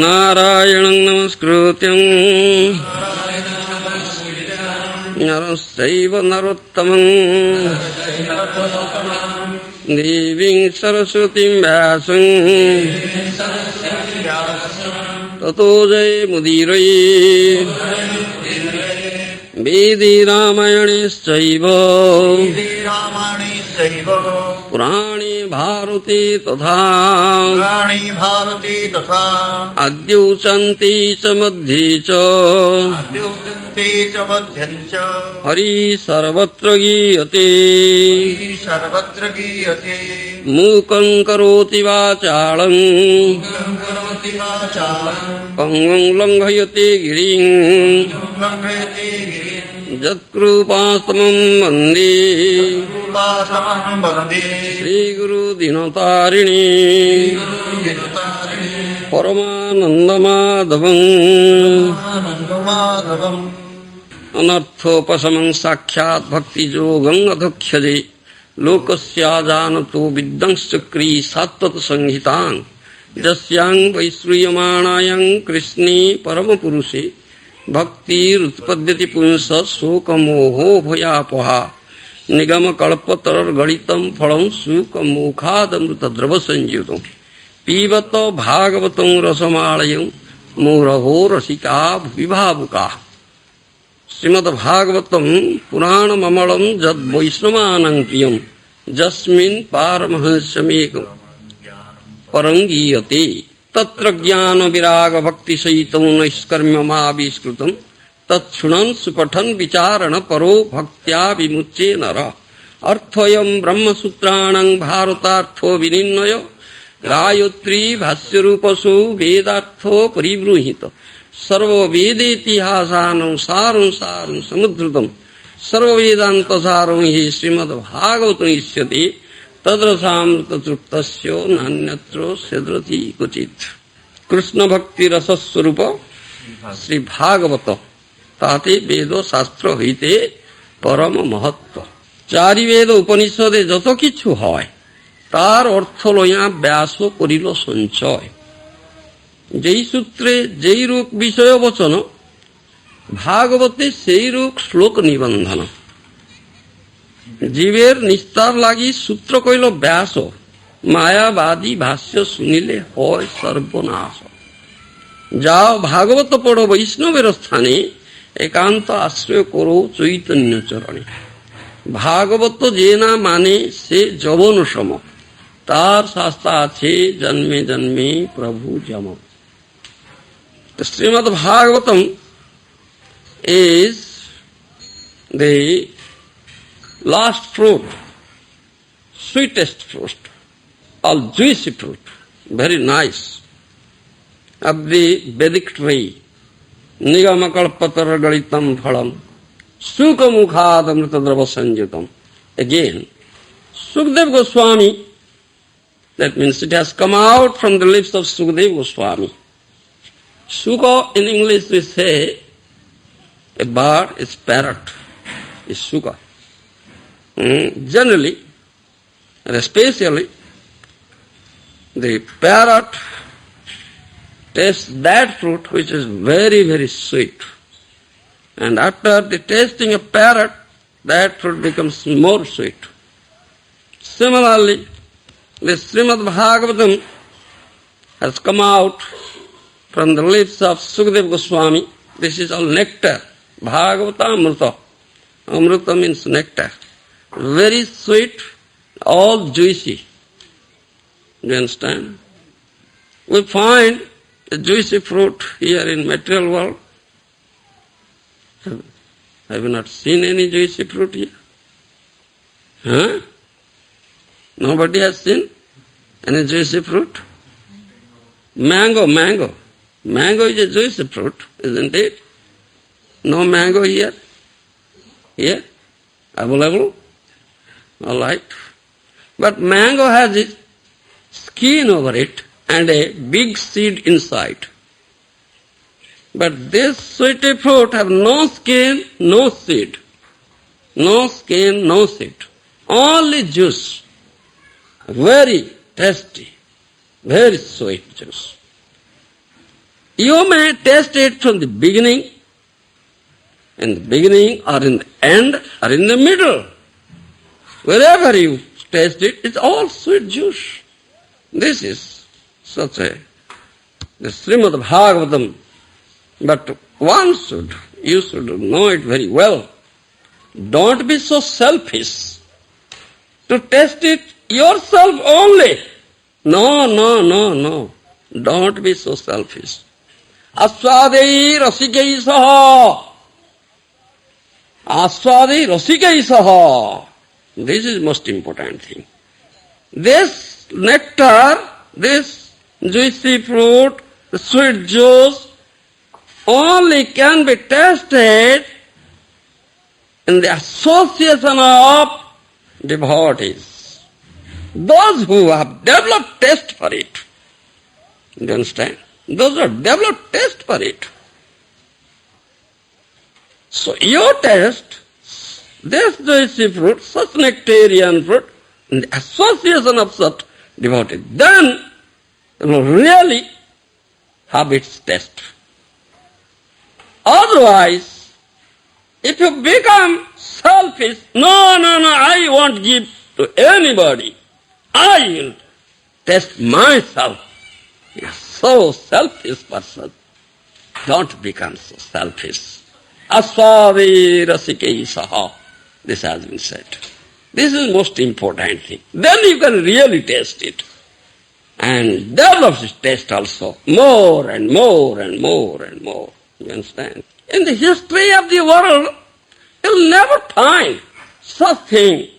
नारायणं नमस्कृत्यं नरश्चैव नरोत्तमं देवीं सरस्वतीं व्यासं ततो जयमुदीरये वेदे रामायणेश्चैव पुराणे भारते तथा अद्योचन्ति च मध्ये च हरि सर्वत्र गीयते मूकं करोति वाचालं पङ्गुं लङ्घयते गिरिं यत्कृपातमं वन्दे श्रीगुरुदीनतारिणी परमानन्दमाधवम् अनर्थोपशमं साक्षात् भक्तियोगं अधोक्षजे लोकस्याजानतो विद्वंश्चक्री सात्वतसंहितां यस्यां वैश्रूयमाणायां कृष्णे परमपुरुषे भक्तिरुत्पद्यति पुंस शोकमोहो भयापहा निगमकल्पतरुर्गलितं फलं शुकमुखादमृतद्रवसंयुतं पीबत भागवतं रसमालयं मुहुरहो रसिका भुविभावुकाः। श्रीमद्भागवतं पुराणममलं यद्वैष्णवानां प्रियं यस्मिन् पारमहंस्यमेकं परं गीयते तत्र ज्ञान विराग भक्ति सहितं नैष्कर्म्यमाविष्कृतं तत्शृणन् सुपठन् विचारण परो भक्त्या विमुच्ये नर। अर्थोऽयं ब्रह्मसूत्राणां भारतार्थो विनिर्णय गायत्री भाष्यरूपसु वेदार्थो परिबृंहित सर्ववेदेतिहासानं सारं सारं समुद्धृतं सर्ववेदान्तसारं हि श्रीमद्भागवतं इष्यते तद्रसामृततृप्तस्य नान्यत्र स्यद्रति क्वचित्। कृष्ण भक्ति रसस्वरूप श्री भागवत ताते वेद शास्त्र হইতে परम महत्व। चारि वेद उपनिषदे যত কিছু হয় তার অর্থ লইয়া ব্যাস করিল সঞ্চয়। যেই সূত্রে যেই রূপ বিষয় বচন ভাগবতে সেই রূপ শ্লোক নিবন্ধন। জীবের নিস্তার লাগি সূত্র কইল ব্যাস মায়াবাদী ভাষ্য শুনিলে হয় সর্বনাশ। যাও ভাগবত পড়ো বৈষ্ণবের স্থানে একান্ত আশ্রয় করো চৈতন্য চরণে। ভাগবত যে না মানে সে যবন সম তার শাস্তা আছে জন্মে জন্মে প্রভু যম। Shrimad Bhagavatam is the last fruit, sweetest fruit, all juicy fruit, very nice, of the Vedic tree. Nigamakalpataragalitam phalam sukamukhadamritadrava sanjutam. Again, Sukdev Goswami, that means it has come out from the lips of Sukdev Goswami. Suka in English we say a bird is parrot, is suka. Generally, and especially, the parrot tastes that fruit which is very, very sweet. And after the tasting of parrot, that fruit becomes more sweet. Similarly, the Srimad Bhagavatam has come out from the lips of Sukdev Goswami. This is all nectar. Bhagavata Amrita. Amrita means nectar. Very sweet, all juicy. Do you understand? We find a juicy fruit here in material world. Have you not seen any juicy fruit here? Huh? Nobody has seen any juicy fruit? Mango. Mango is a juicy fruit, isn't it? No mango here? Here? Available? All right. But mango has its skin over it and a big seed inside. But this sweet fruit have no skin, no seed. No skin, no seed. Only juice. Very tasty. Very sweet juice. You may taste it from the beginning, in the beginning or in the end or in the middle. Wherever you taste it, it's all sweet juice. This is such a, the Srimad Bhagavatam. But you should know it very well. Don't be so selfish to taste it yourself only. No. Don't be so selfish. Aswadei rasikaisaha. Aswadei rasikaisaha. This is most important thing. This nectar, this juicy fruit, the sweet juice, only can be tasted in the association of devotees. Those who have developed taste for it. Do you understand? Those who have developed taste for it. So your taste, this juicy fruit, such nectarian fruit, in the association of such devotees, then you will really have its taste. Otherwise, if you become selfish, no, I won't give to anybody. I will taste myself. You are so selfish person. Don't become so selfish. Aswadi rasikaisaha. This has been said. This is most important thing. Then you can really taste it. And develop this taste also. More and more and more and more. You understand? In the history of the world, you'll never find such thing.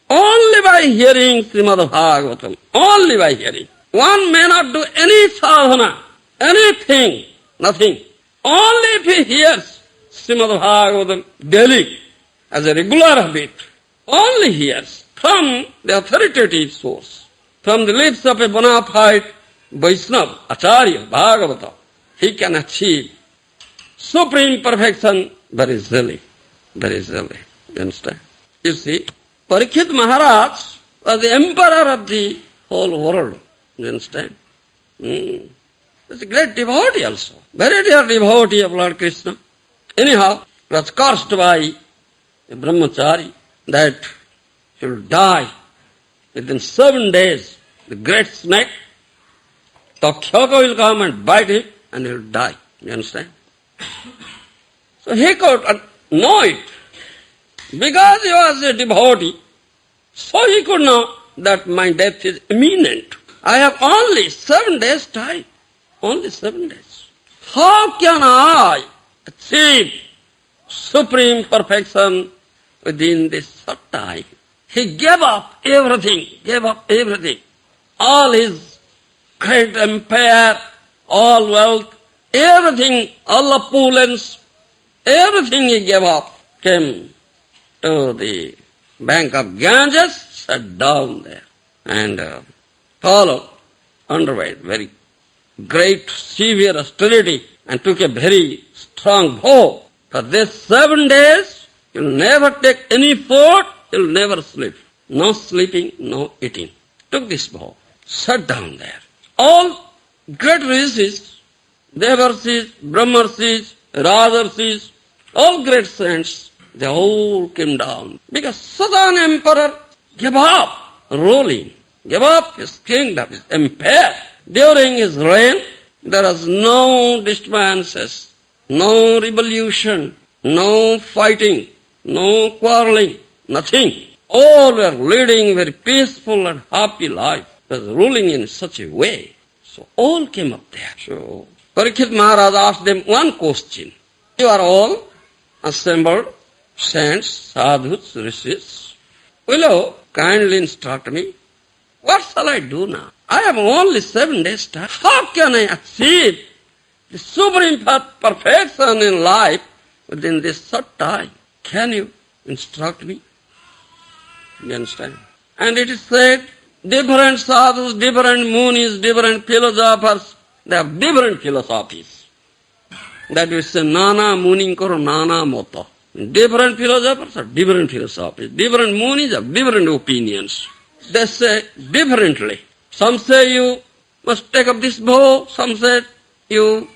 Only by hearing Srimad Bhagavatam. Only by hearing. One may not do any sadhana, anything, nothing. Only if he hears Srimad Bhagavatam daily, as a regular habit, only hears from the authoritative source, from the lips of a bona fide Vaishnava, Acharya, Bhagavata, he can achieve supreme perfection very easily. Very easily. You understand? You see, Parikshit Maharaj was the emperor of the whole world. You understand? He's a great devotee also. Very dear devotee of Lord Krishna. Anyhow, he was cursed by a brahmachari that he will die within 7 days. The great snake, Takshaka, will come and bite him and he will die. You understand? So he could know it. Because he was a devotee, so he could know that my death is imminent. I have only 7 days time. Only 7 days. How can I achieve supreme perfection within this short time? He gave up everything. All his great empire, all wealth, everything, all opulence, everything he gave up, came to the bank of Ganges, sat down there, and underwent very great, severe austerity, and took a very strong vow. For these 7 days, you'll never take any food, you'll never sleep. No sleeping, no eating. Took this vow, sat down there. All great rishis, Devarshis, Brahmarshis, Rajarshis, all great saints, they all came down. Because Sadan emperor gave up ruling, gave up his kingdom, his empire. During his reign, there was no disturbances, no revolution, no fighting, no quarreling, nothing. All were leading very peaceful and happy life. He was ruling in such a way. So all came up there. So Parikshit Maharaj asked them one question. You are all assembled, saints, sadhus, rishis. Will you kindly instruct me? What shall I do now? I have only 7 days time. How can I achieve the supreme perfection in life within this short time? Can you instruct me? You understand? And it is said, different sadhus, different munis, different philosophers, they have different philosophies. That we say, Nana Muninkaro Nana Mata. Different philosophers have different philosophies. Different munis have different opinions. They say differently. Some say you must take up this vow. Some say you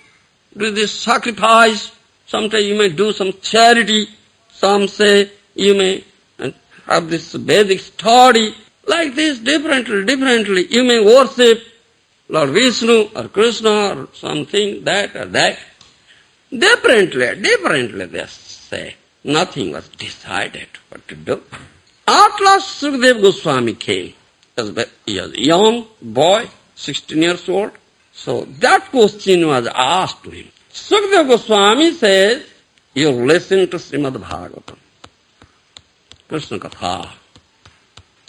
do this sacrifice. Sometimes you may do some charity. Some say you may have this Vedic study. Like this, differently. You may worship Lord Vishnu or Krishna or something, that or that. Differently they say. Nothing was decided what to do. At last Sukadeva Goswami came. He was a young boy, 16 years old. So that question was asked to him. Sukadeva Goswami says, you listen to Srimad Bhagavatam, Krishna Katha.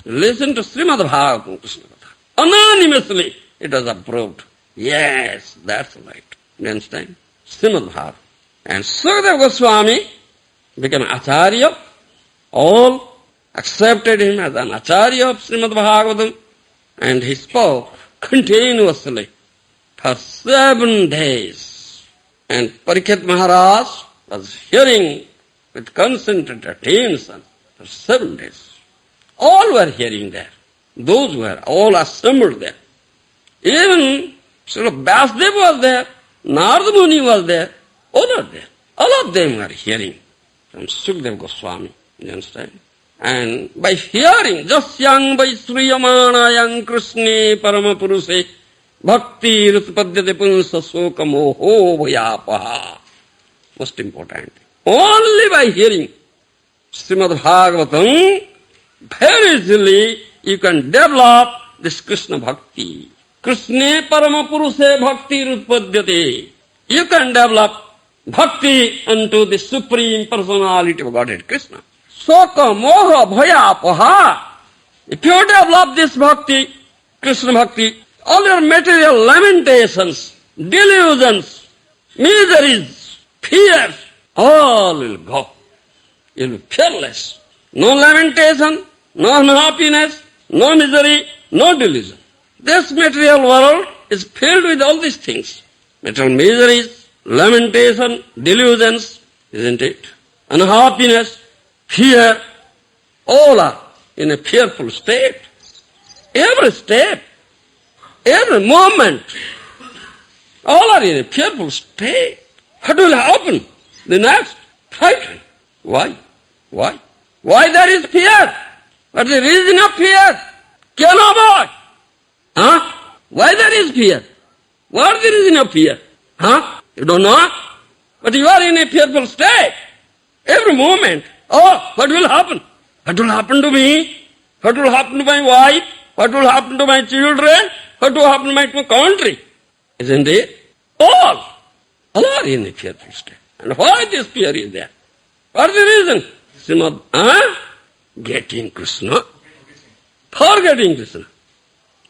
Listen to Srimad Bhagavatam, Krishna Katha. Anonymously it was approved. Yes, that's right. You understand? Srimad Bhagavatam. And Sukadeva Goswami became Acharya. All accepted him as an Acharya of Srimad Bhagavatam. And he spoke continuously for 7 days. And Parikshit Maharaj was hearing with concentrated attention for 7 days. All were hearing there. Those were all assembled there. Even Srila Vyasdev was there, Narada Muni was there, all are there. All of them were hearing from Sukadeva Goswami. You understand? And by hearing, Jasyang Vaisriyamanayang Krishne Paramapuruse Bhakti Rutpadyate Punsa Soka Moho Vayapaha. Most important. Only by hearing Srimad Bhagavatam, very easily you can develop this Krishna Bhakti. Krishne Paramapuruse Bhakti Rutpadyate. You can develop Bhakti unto the Supreme Personality of Godhead, Krishna. Soka Moha Bhayapaha. If you develop this Bhakti, Krishna Bhakti, all your material lamentations, delusions, miseries, fears, all will go. You will be fearless. No lamentation, no unhappiness, no misery, no delusion. This material world is filled with all these things. Material miseries, lamentation, delusions, isn't it? Unhappiness, fear, all are in a fearful state. Every step, every moment, all are in a fearful state. What will happen? The next, frightened. Why? Why there is fear? What is the reason of fear? Cannot avoid. Why there is fear? What is the reason of fear? You don't know? But you are in a fearful state. Every moment. Oh, what will happen? What will happen to me? What will happen to my wife? What will happen to my children? What will happen to my country? Isn't it? All are in a fearful state. And why this fear is there? What is the reason? Srimad, getting Krishna. Forgetting Krishna.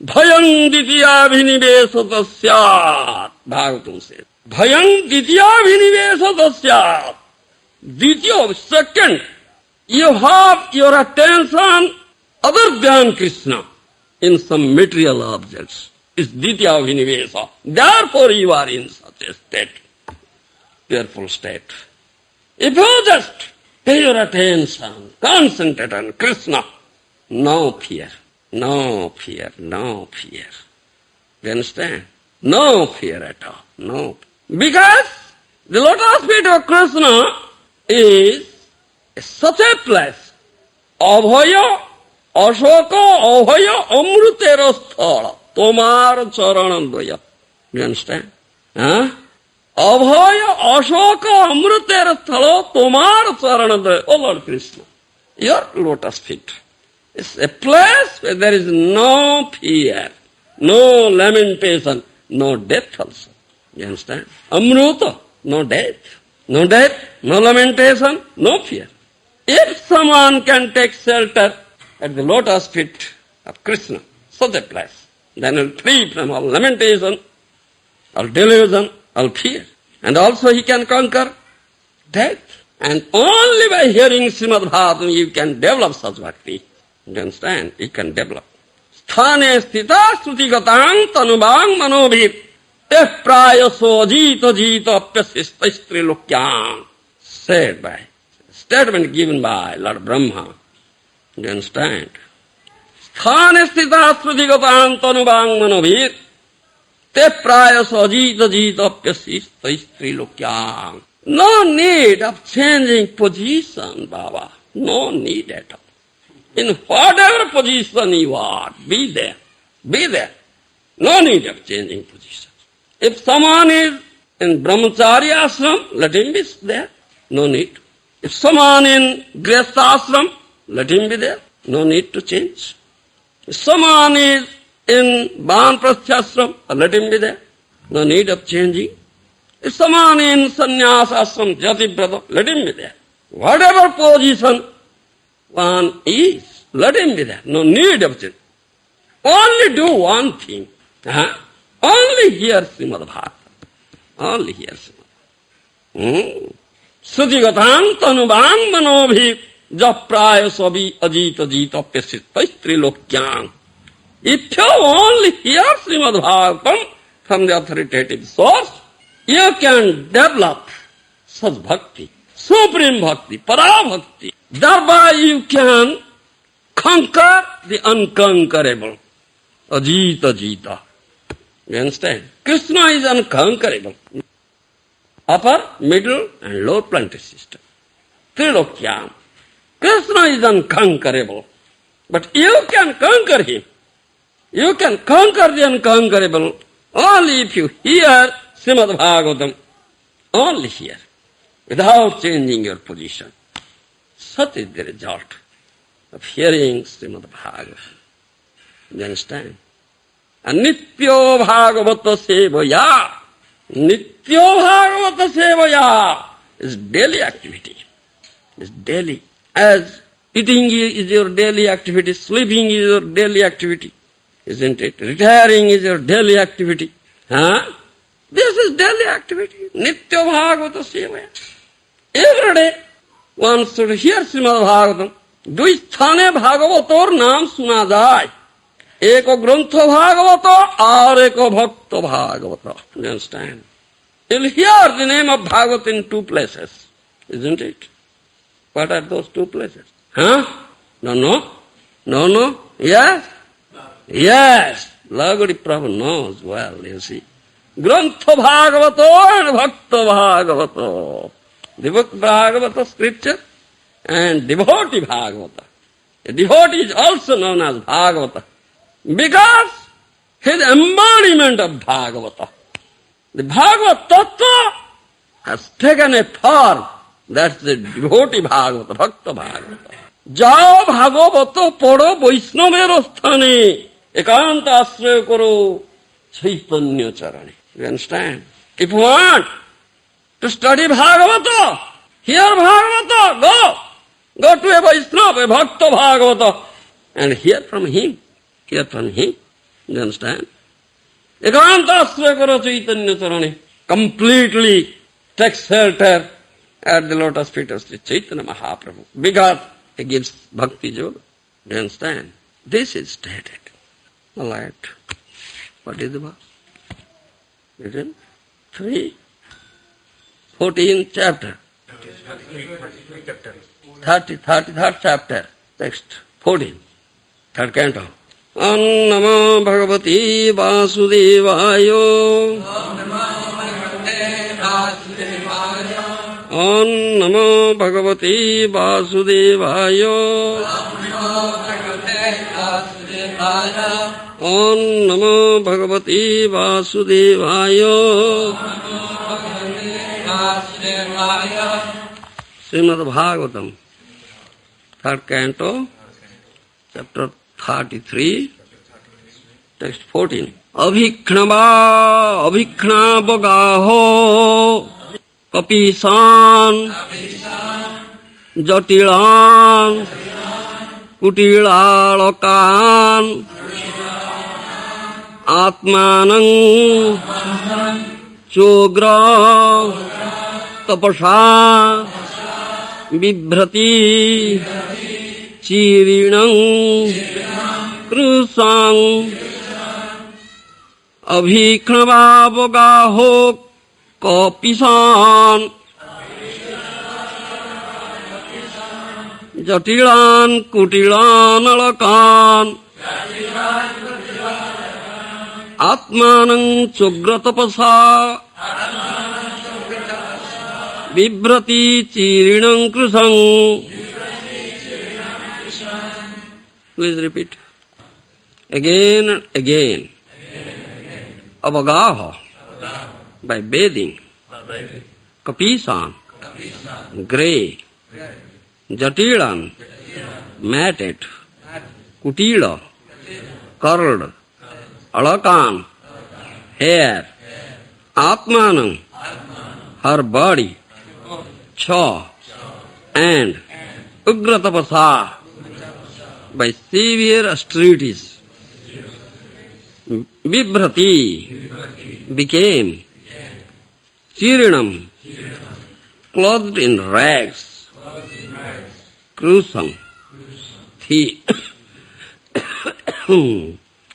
Bhayang ditya vinivesata syat. Bhagavatam says. Bhayang ditya vinivesata syat. Ditya, second, you have your attention other than Krishna in some material objects. It's ditya vinivesa. Therefore you are in such a state, fearful state. If you just pay your attention, concentrate on Krishna, no fear. No fear. You understand? No fear at all. No. Because the lotus feet of Krishna is such a place. Abhaya, Ashoka, Abhaya, Amrutera Sthala. Tomar Charanandaya. You understand? Abhaya, Ashoka, Amrutera Sthala. Tomar Charanandaya. Oh Lord Krishna. Your lotus feet. It's a place where there is no fear, no lamentation, no death also. You understand? Amruta, no death. No death, no lamentation, no fear. If someone can take shelter at the lotus feet of Krishna, such a place, then he will free from all lamentation, all delusion, all fear. And also he can conquer death. And only by hearing Srimad Bhagavatam you can develop such bhakti. You understand? You can develop. Sthane sthita sruti gatang tanubang manobhir te prayaso jita jita apyasista strilokyam. Said by, statement given by Lord Brahma. You understand? Sthane sthita sruti gatang tanubang manobhir te prayas ajita jitapyasis trilokyam. No need of changing position, Baba. No need at all. In whatever position you are, be there. Be there. No need of changing position. If someone is in brahmacharya ashram, let him be there. No need. If someone in grihastha ashram, let him be there. No need to change. If someone is in vanprastha ashram, let him be there. No need of changing. If someone in sannyas ashram, jati brother, let him be there. Whatever position one is, let him be there. No need of change. Only do one thing. Only hear Srimad Bhagavatam. Only hear Srimad. Sujigatang tanubang manobhi japraya sabi ajita jita pesittais trilokyam. If you only hear Srimad Bhagavatam from the authoritative source, you can develop such bhakti, supreme bhakti, para bhakti. Thereby you can conquer the unconquerable. Ajita jita. You understand? Krishna is unconquerable. Upper, middle and lower planetary system. Trilokyam. Krishna is unconquerable. But you can conquer him. You can conquer the unconquerable only if you hear Srimad Bhagavatam. Only hear. Without changing your position. Such is the result of hearing Srimad Bhagavatam. You understand? Nityo Bhagavata Sevaya. Nityo Bhagavata Sevaya is daily activity. It's daily. As eating is your daily activity, sleeping is your daily activity, isn't it? Retiring is your daily activity. This is daily activity. Nityo Bhagavata Sevaya. Every day one should hear Srimad Bhagavatam. दुई स्थाने भागवतोर नाम सुना जाए, एक ग्रंथ भागवत और एक भक्त Bhagavat. You understand? You'll hear the name of Bhagavat in two places, isn't it? What are those two places? No? Yes? Yes. Lagodi Prabhu knows well, you see. Grantha Bhagavato and Bhakta Bhagavato. The book Bhagavata scripture and devotee Bhagavata. A devotee is also known as Bhagavata because he is embodiment of Bhagavata. The Bhagavad Tattva has taken a form. That's the devotee Bhagavata, Bhakta Bhagavata. Jao Bhagavato Podo Vaishnavero Sthane Ekanta Asraya Karo Chaitanya Charane. You understand? If you want to study Bhagavata, hear Bhagavata, go to a Vaishnava, a Bhakta Bhagavata, and hear from him. Hear from him. You understand? Ekanta Asraya Karo Chaitanya Charane. Completely take shelter at the lotus feet of Sri Chaitanya Mahaprabhu because he gives bhakti yoga. Do you understand? This is stated. All right. What is the verse? Written 14th chapter. 33rd chapter. Text 14. Third canto. Om Namo Bhagavati Vasudevaya. Om Namo Bhagavati Vasudevaya. Om Namo Bhagavati Vasudevaya. Srimad Bhagavatam, third canto, chapter 33, text 14. Abhikna bagaho kapisan jatilan kutilalakan atmanang chogra tapasa bibhrati chirinang krusang abhikhnavavagaho kapisan jatilan kutilan alakan Atmanam Chugratapasa Bibrati Chirinam Krusam. Please repeat. Again and again. Avagaha. By bathing. Kapisan. Grey. Jatilan. Matted. Kutila. Curled. Alakan. Hair. Atmanam. Her body. Cha. And Ugratapasa. By severe austerities. Vibhrati became Chirinam, clothed in rags, Krusam, thief.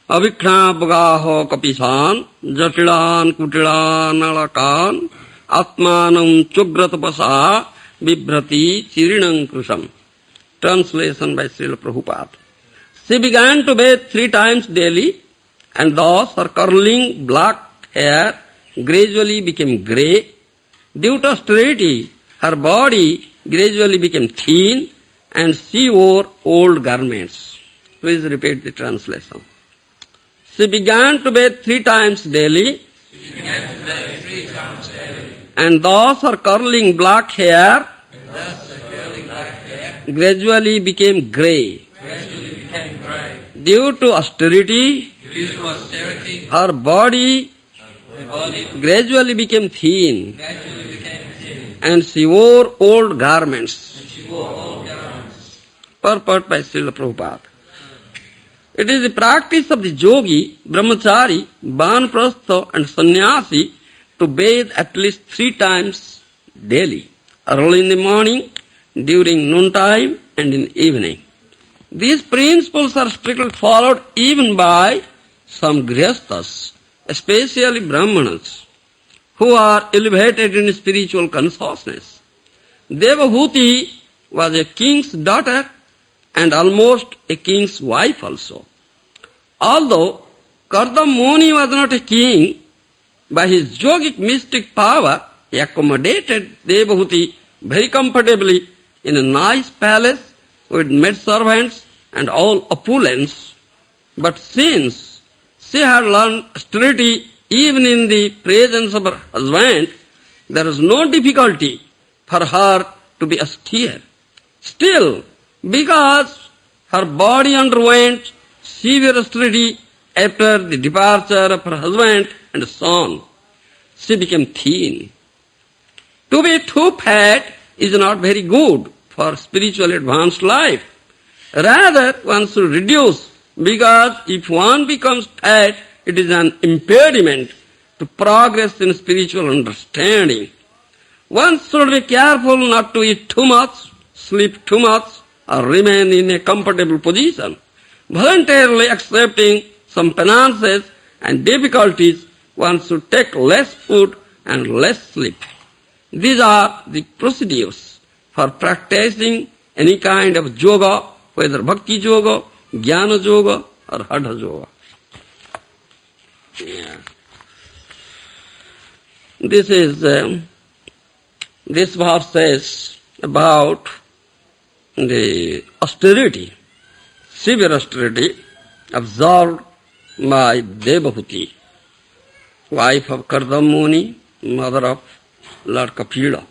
Avikna Bagaho Kapisan, Jatilan Kutilan Alakan, Atmanam Chugratapasa, Vibhrati Chirinam Krusam. Translation by Srila Prabhupada. She began to bathe 3 times daily, and thus her curling black hair gradually became grey. Due to austerity, her body gradually became thin, and she wore old garments. Please repeat the translation. She began to bathe 3 times daily, and thus her curling black hair gradually became grey. Due to austerity, her body gradually became thin, and she wore old garments. Purport by Srila Prabhupada. It is the practice of the yogi, brahmachari, banprastha and sannyasi to bathe at least 3 times daily, early in the morning, during noontime and in evening. These principles are strictly followed even by some grihasthas, especially brahmanas, who are elevated in spiritual consciousness. Devahuti was a king's daughter and almost a king's wife also. Although Kardama Muni was not a king, by his yogic mystic power, he accommodated Devahuti very comfortably in a nice palace with maidservants and all opulence. But since she had learned austerity even in the presence of her husband, there was no difficulty for her to be austere. Still, because her body underwent severe austerity after the departure of her husband and son, she became thin. To be too fat is not very good for spiritual advanced life. Rather, one should reduce, because if one becomes fat, it is an impediment to progress in spiritual understanding. One should be careful not to eat too much, sleep too much, or remain in a comfortable position. Voluntarily accepting some penances and difficulties, one should take less food and less sleep. These are the procedures for practicing any kind of yoga, whether bhakti yoga, jnana yoga, or hatha yoga. Yeah. This verse says about the austerity, severe austerity observed by Devahuti, wife of Kardama Muni, mother of Lord Kapila.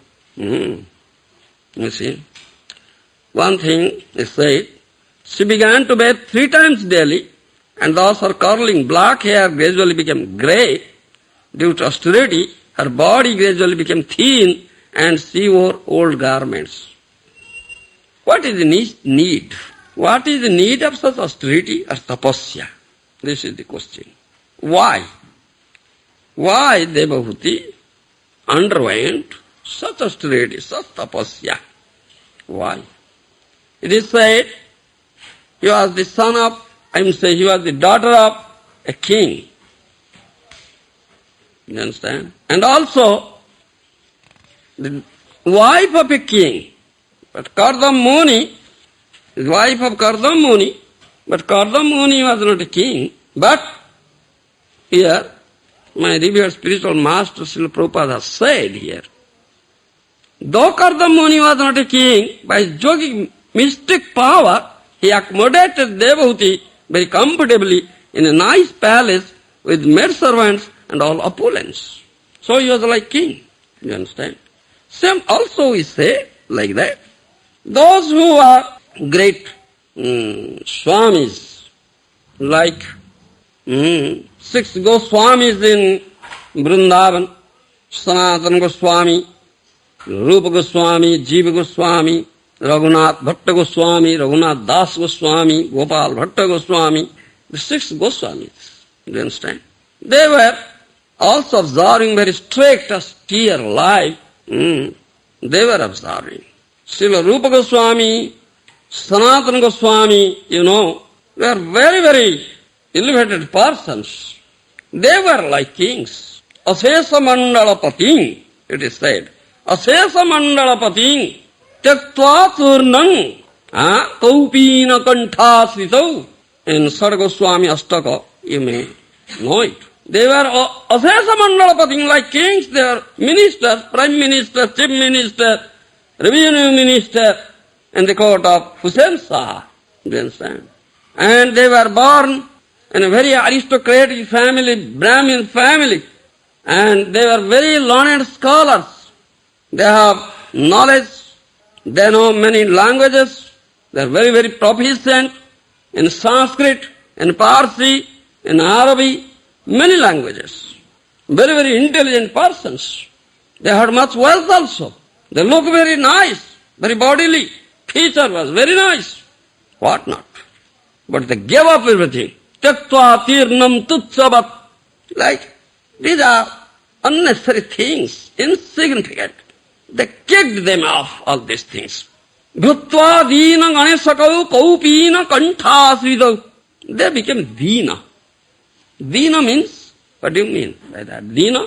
You see, one thing is said, she began to bathe 3 times daily, and thus her curling black hair gradually became grey. Due to austerity, her body gradually became thin, and she wore old garments. What is the need? What is the need of such austerity or tapasya? This is the question. Why? Why Devahuti underwent such austerity, such tapasya? Why? It is said, he was the son of, he was the daughter of a king. You understand? And also, the wife of a king. But Kardama Muni, the wife of Kardama Muni, but Kardama Muni was not a king, but Here, my revered spiritual master Srila Prabhupada has said here, though Kardama Muni was not a king, by his yogic mystic power, he accommodated Devahuti very comfortably in a nice palace with maidservants and all opulence. So he was like king. You understand? Same also we say like that. Those who are great Swamis, like 6 Goswamis in Vrindavan, Sanatana Goswami, Rupa Goswami, Jiva Goswami, Raghunath Bhatta Goswami, Raghunath Das Goswami, Gopal Bhatta Goswami, the 6 Goswamis. Do you understand? They were also observing very strict, austere life. They were observing. Srila Rupa Goswami, Sanatana Goswami, they were very, very elevated persons. They were like kings. Asesa Mandala Pating, it is said. Asesa Mandala Pating, Tyaktva Turnang, Taupina Kanthasritau. In Sargoswami Astaka, you may know it. They were Asesa Mandala Pating, like kings. They were ministers, prime minister, chief minister, revenue minister, in the court of Hussain Shah. Do you understand? And they were born in a very aristocratic family, Brahmin family. And they were very learned scholars. They have knowledge. They know many languages. They are very, very proficient in Sanskrit, in Parsi, in Arabic, many languages. Very, very intelligent persons. They had much wealth also. They look very nice, very bodily. Feature was very nice. What not? But they gave up everything. Tyaktva tirnam tutsavat. Like, these are unnecessary things, insignificant. They kicked them off, all these things. Bhutva dina ganesakau kaupina kanthasvidau. They became dina. Dina means, what do you mean by that? Dina?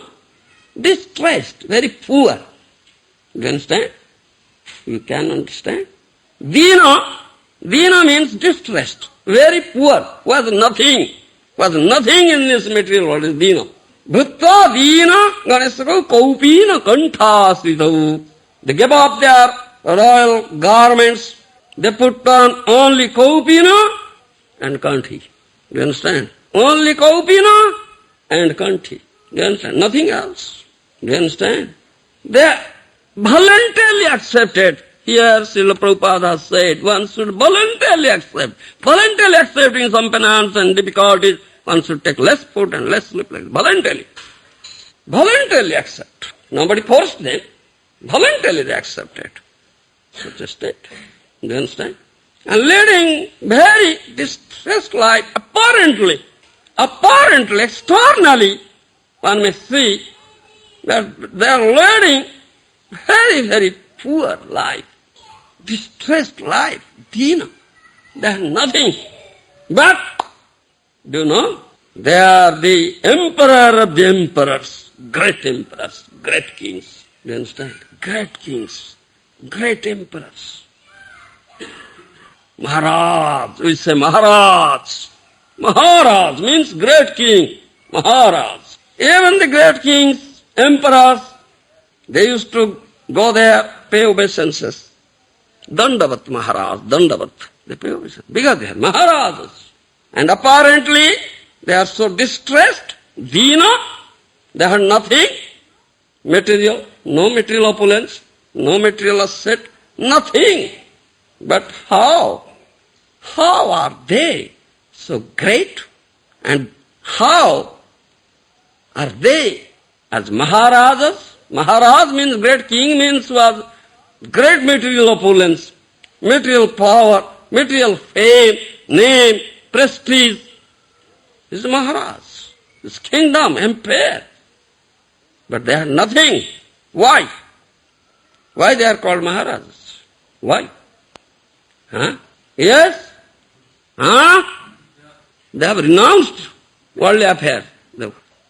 Distressed, very poor. Do you understand? You can understand? Dina means distressed, very poor, was nothing in this material world is dina. Bhutta dina ganesakau kaupina kanthasvidau. They gave up their royal garments. They put on only kaupina and kanthi. Do you understand? Only kaupina and kanthi. Do you understand? Nothing else. Do you understand? They voluntarily accepted. Here Srila Prabhupada has said, one should voluntarily accept. Voluntarily accepting some penance and difficulties, one should take less food and less sleep. Voluntarily. Voluntarily accept. Nobody forced them. Voluntarily they accepted. Such a state. Do you understand? And leading very distressed life, apparently, externally, one may see that they are leading very, very poor life, distressed life, dina. They have nothing. But, do you know, they are the emperor of the emperors, great kings. Do you understand? Great kings, great emperors. Maharaj, we say Maharaj. Maharaj means great king, Maharaj. Even the great kings, emperors, they used to go there, pay obeisances. Dandavat Maharaj, Dandavat. They pay obeisances because they are Maharajas. And apparently, they are so distressed, dina, they had nothing, material, no material opulence, no material asset, nothing. But how? How are they so great? And how are they as Maharajas? Maharaj means great king, means was great material opulence, material power, material fame, name, prestige. This is Maharaj. This kingdom, empire. But they have nothing. Why? Why they are called Maharajas? Why? Huh? Yes? Huh? They have renounced worldly affairs.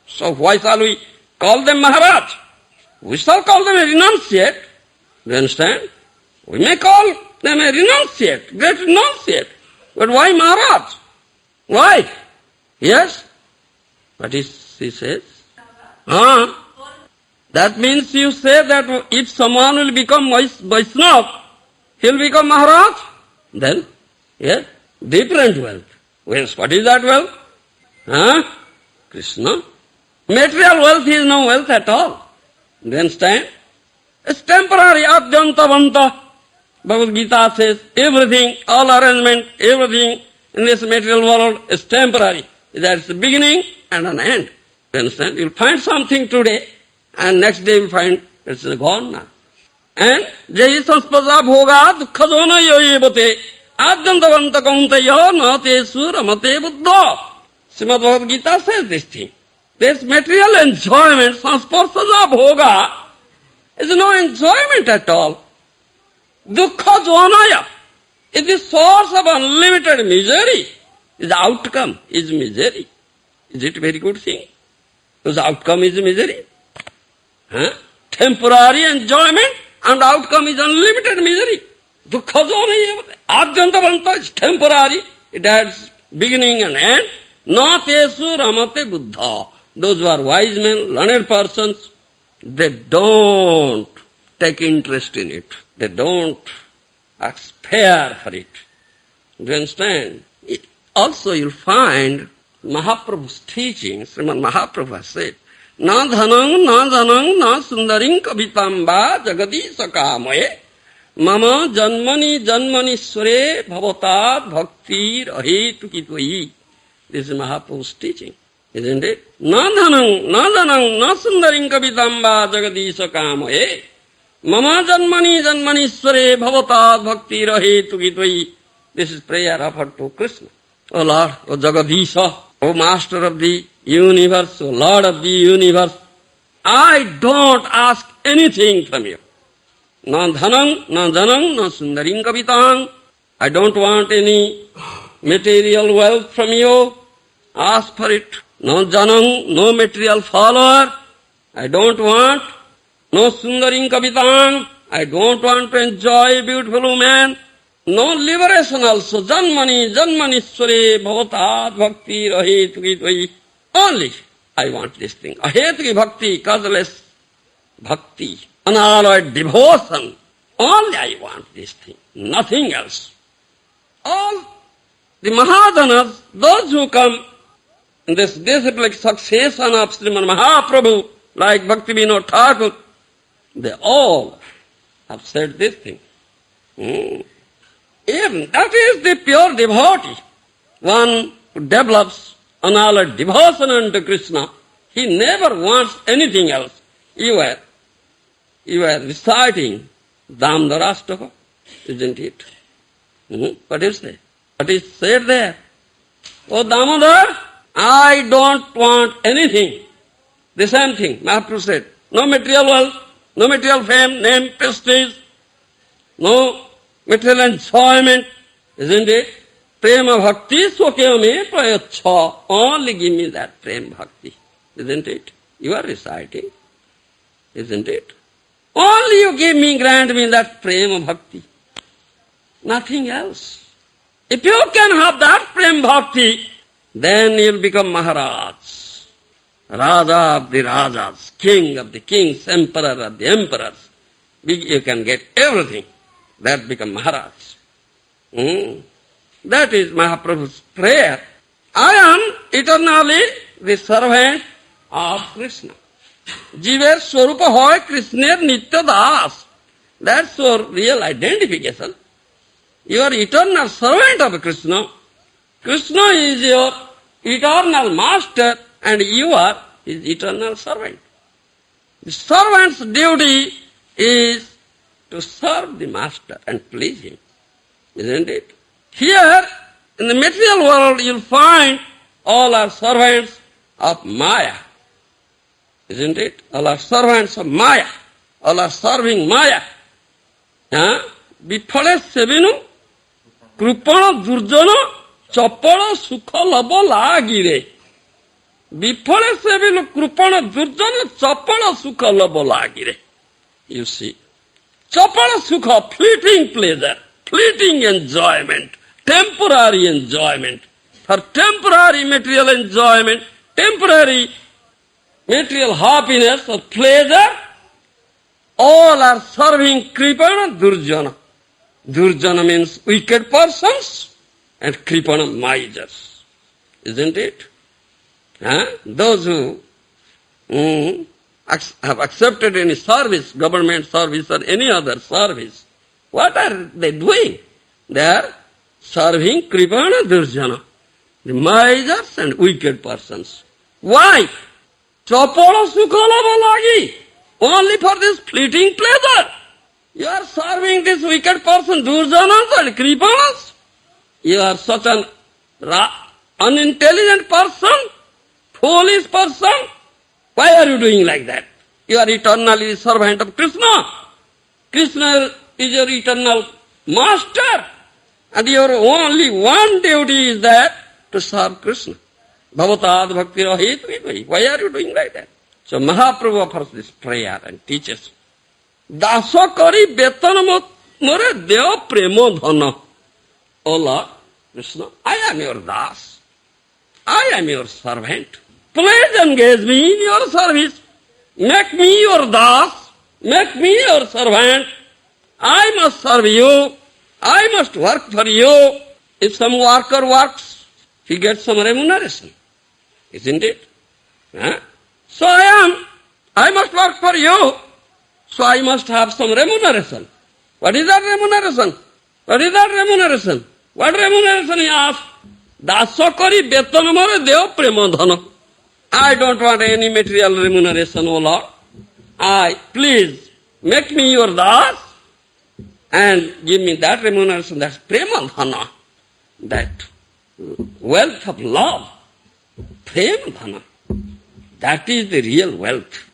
So why shall we call them Maharaj? We shall call them a renunciate. Do you understand? We may call them a renunciate, great renunciate. But why Maharaj? Why? Yes? But his she says. That means you say that if someone will become Vaishnava, he'll become Maharaj. Then, yes, different wealth. Yes, what is that wealth? Krishna. Material wealth is no wealth at all. Do you understand? It's temporary, adjantavanta. Bhagavad Gita says everything, all arrangement, everything in this material world is temporary. That's the beginning and an end. You understand? You'll find something today and next day you'll find it's gone now. And Jai Sanspada Bhoga Dukkadona Yoyevate Adjantavanta Kauntayo Nate Suramate Buddha. Srimad Bhagavad Gita says this thing. This material enjoyment, Sanspada Bhoga, is no enjoyment at all. Dukkha Jvanaya is the source of unlimited misery. The outcome is misery. Is it a very good thing? Because outcome is misery. Temporary enjoyment and outcome is unlimited misery. Dukkha Jvanaya, Adjantavanta is temporary. It has beginning and end. Natesu Ramate Buddha. Those who are wise men, learned persons, they don't take interest in it. They don't aspire for it. Do you understand? Also you'll find Mahaprabhu's teachings. Srimad Mahaprabhu has said, Na dhanang, na sundaring kabitamba jagadi sakamaye mama janmani sware bhavatat bhakti rahetu kitvayi. This is Mahaprabhu's teaching, isn't it? Na dhanang, na sundaring kabitamba jagadi sakamaye mama janmani sware bhavatat bhakti rahetu kitvayi. This is prayer offered to Krishna. O Lord, O Jagadisha, O Master of the universe, O Lord of the universe, I don't ask anything from you. Na dhanang, na sundaring kavitang. I don't want any material wealth from you. Ask for it. No janang, no material follower. I don't want. No sundaring kavitang. I don't want to enjoy a beautiful woman. No liberation also. Janmani sware bhavatat bhakti rahetu kitvayi. Only I want this thing. Ahetuki bhakti, causeless bhakti, unalloyed devotion. Only I want this thing. Nothing else. All the Mahadanas, those who come in this disciplic succession of Srimad Mahaprabhu, like Bhaktivinoda Thakur, they all have said this thing. Even that is the pure devotee. One who develops unalloyed devotion unto Krishna, he never wants anything else. You were reciting Damodarastaka, isn't it? What is that? What is said there? Oh Damodar, I don't want anything. The same thing Mahaprabhu said. No material wealth, no material fame, name, prestige, no material enjoyment, isn't it? Prema bhakti swakya me prayacha. Only give me that prema bhakti, isn't it? You are reciting, isn't it? Only you give me, grant me that prema bhakti. Nothing else. If you can have that prema bhakti, then you'll become Maharaj. Raja of the Rajas, king of the kings, emperor of the emperors. You can get everything. That become Maharaj. That is Mahaprabhu's prayer. I am eternally the servant of Krishna. Jiver Swarupa hoy Krishner Nitya Das. That's your real identification. You are eternal servant of Krishna. Krishna is your eternal master and you are his eternal servant. The servant's duty is to serve the master and please him, isn't it? Here, in the material world, you'll find all are servants of Maya, isn't it? All are servants of Maya. All are serving Maya. Bifale sevinu, krupana durjana, chapala sukha laba lagire. Bifale sevinu, krupana durjana, chapala sukha laba lagire. You see. Chapala sukha, fleeting pleasure, fleeting enjoyment, temporary enjoyment. For temporary material enjoyment, temporary material happiness or pleasure, all are serving Kripana Durjana. Durjana means wicked persons and Kripana misers. Isn't it? Those who have accepted any service, government service or any other service, what are they doing? They are serving Kripana Durjana, the misers and wicked persons. Why? Chapala Sukhalava lagi, only for this fleeting pleasure. You are serving this wicked person, Durjanas and Kripanas. You are such an unintelligent person, foolish person. Why are you doing like that? You are eternally the servant of Krishna. Krishna is your eternal master. And your only one duty is that to serve Krishna. Bhavatad bhakti rahit. Why are you doing like that? So Mahaprabhu offers this prayer and teaches. Dasa kari betana more deo premo dhana. O Lord Krishna, I am your das. I am your servant. Please engage me in your service. Make me your das. Make me your servant. I must serve you. I must work for you. If some worker works, he gets some remuneration. Isn't it? So I must work for you. So I must have some remuneration. What is that remuneration? What is that remuneration? What remuneration he asks? Dasakari betanamare deo premadhana. I don't want any material remuneration, O Lord. Please, make me your das and give me that remuneration, that's premadhana, that wealth of love. Premadhana. That is the real wealth,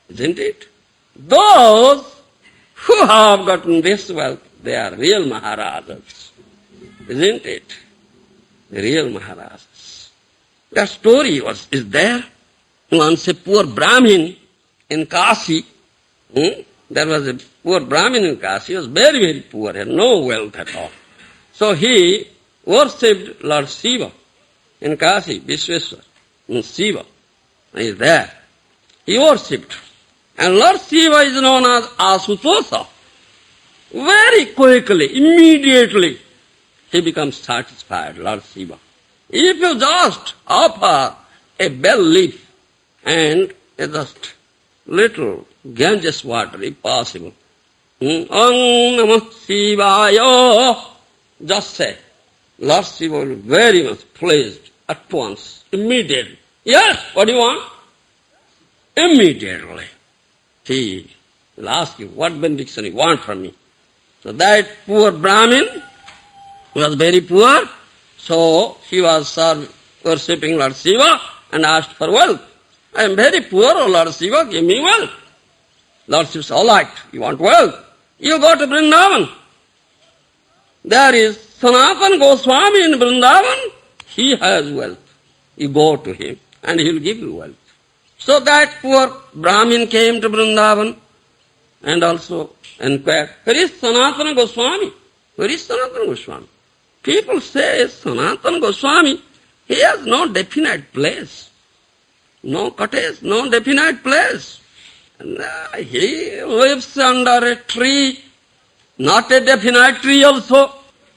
isn't it? Those who have gotten this wealth, they are real Maharajas, isn't it? The real Maharajas. That story is there. Once a poor Brahmin in Kashi, there was a poor Brahmin in Kashi, he was very, very poor, had no wealth at all. So he worshipped Lord Shiva in Kashi, Vishweshwar, Shiva. He is there. He worshipped. And Lord Shiva is known as Asutosha. Very quickly, immediately, he becomes satisfied, Lord Shiva. If you just offer a bell leaf and a just little Ganges water, if possible, Om Namah Shivaya, just say, Lord Shiva will be very much pleased at once, immediately. Yes, what do you want? Immediately. He will ask you, what benediction you want from me? So that poor Brahmin was very poor, so he was worshipping Lord Shiva and asked for wealth. I am very poor, O Lord Shiva, give me wealth. Lord Shiva said, all right, you want wealth? You go to Vrindavan. There is Sanatana Goswami in Vrindavan. He has wealth. You go to him and he will give you wealth. So that poor Brahmin came to Vrindavan and also inquired, where is Sanatana Goswami? Where is Sanatana Goswami? People say Sanatana Goswami, he has no definite place. No cottage, no definite place. And, he lives under a tree, not a definite tree also.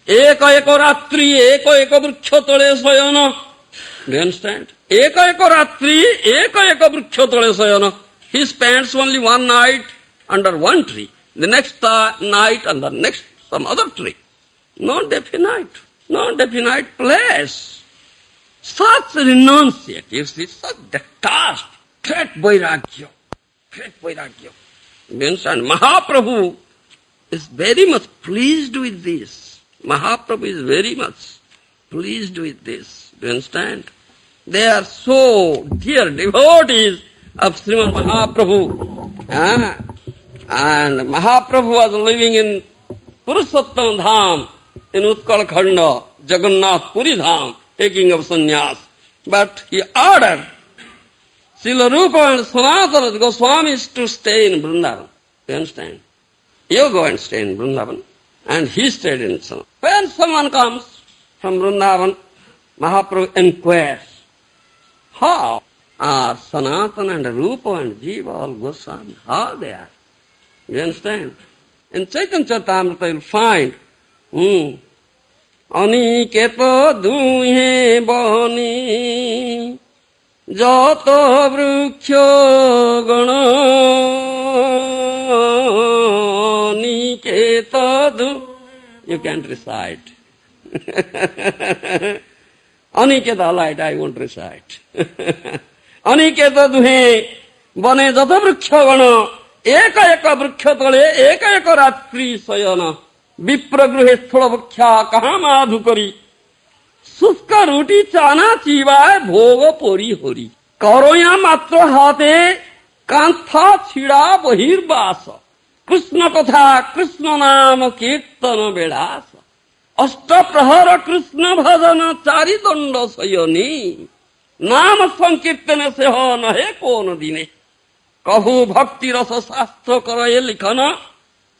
Eka eko ratri, eko eko vriksha tale sayana. Do you understand? Eka eko ratri, eka eko vriksha tale sayana. He spends only one night under one tree, the next night under next some other tree. No definite place. Such renunciate, you see, such detached, great vairagya. You understand? Mahaprabhu is very much pleased with this. Mahaprabhu is very much pleased with this. Do you understand? They are so dear devotees of Srimad Mahaprabhu. And Mahaprabhu was living in Purushottam Dham, in Utkal Khanda, Jagannath Puri Dham, taking of sannyas. But he ordered Srila Rupa and Sanatana Goswamis to stay in Vrindavan. You understand? You go and stay in Vrindavan. And he stayed in Vrindavan. When someone comes from Vrindavan, Mahaprabhu inquires, how are Sanatana and Rupa and Jiva, all Goswami. How they are? You understand? In Chaitanya Charitamrita you will find, Aniketo duhe bani jato vruksho gana Aniketo du. You can't recite. Aniketa light, I won't recite. Aniketa duhe bane jato vruksho gana eka eka vruksha tale eka eka ratri sayana विप्रगृहे स्थूल भक्षा कहा माधु करी शुष्क रोटी चाना चीवाय भोग पोरी होरी करोया मात्र हाथे कांथा छिड़ा बहिर्वास कृष्ण कथा कृष्ण नाम कीर्तन बेड़ास अष्ट प्रहर कृष्ण भजन चारि दंड सयनी नाम संकीर्तन से हो नहे कौन दिने कहू भक्ति रस शास्त्र करे लिखन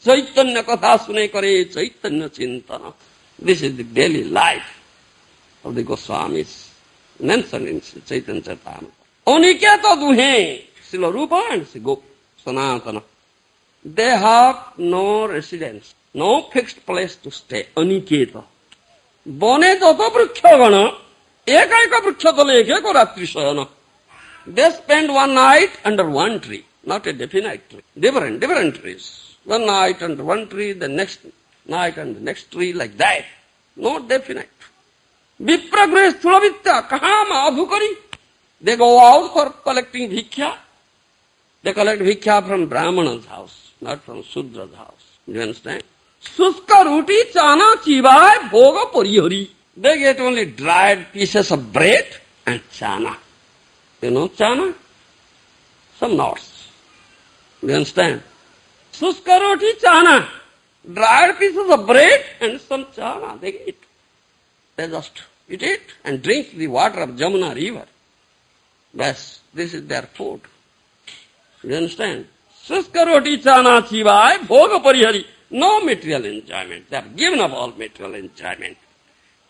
Chaitanya Katha Sune Kare Chaitanya Chintana. This is the daily life of the Goswamis mentioned in Chaitanya Charitamrita. Aniketa duhe, Srila Rupa and Sri Sanatana. They have no residence, no fixed place to stay. Aniketa. Bane jata vriksha gana, eka eka vriksha tale eka eka ratri sayana. They spend one night under one tree, not a definite tree. Different trees. One night under one tree, the next night under the next tree, like that. Not definite. Vipragrahe sthulavitya, kaha madhukari. They go out for collecting bhikkya. They collect bhikkya from Brahmana's house, not from Sudra's house. You understand? Suska ruti chana chivai bhoga parihari. They get only dried pieces of bread and chana. You know chana? Some nuts. You understand? Suska roti chana, dried pieces of bread and some chana, they eat. They just eat it and drink the water of Jamuna river. Bas, this is their food. You understand? Suska roti chana chivai bhoga parihari. No material enjoyment. They have given up all material enjoyment.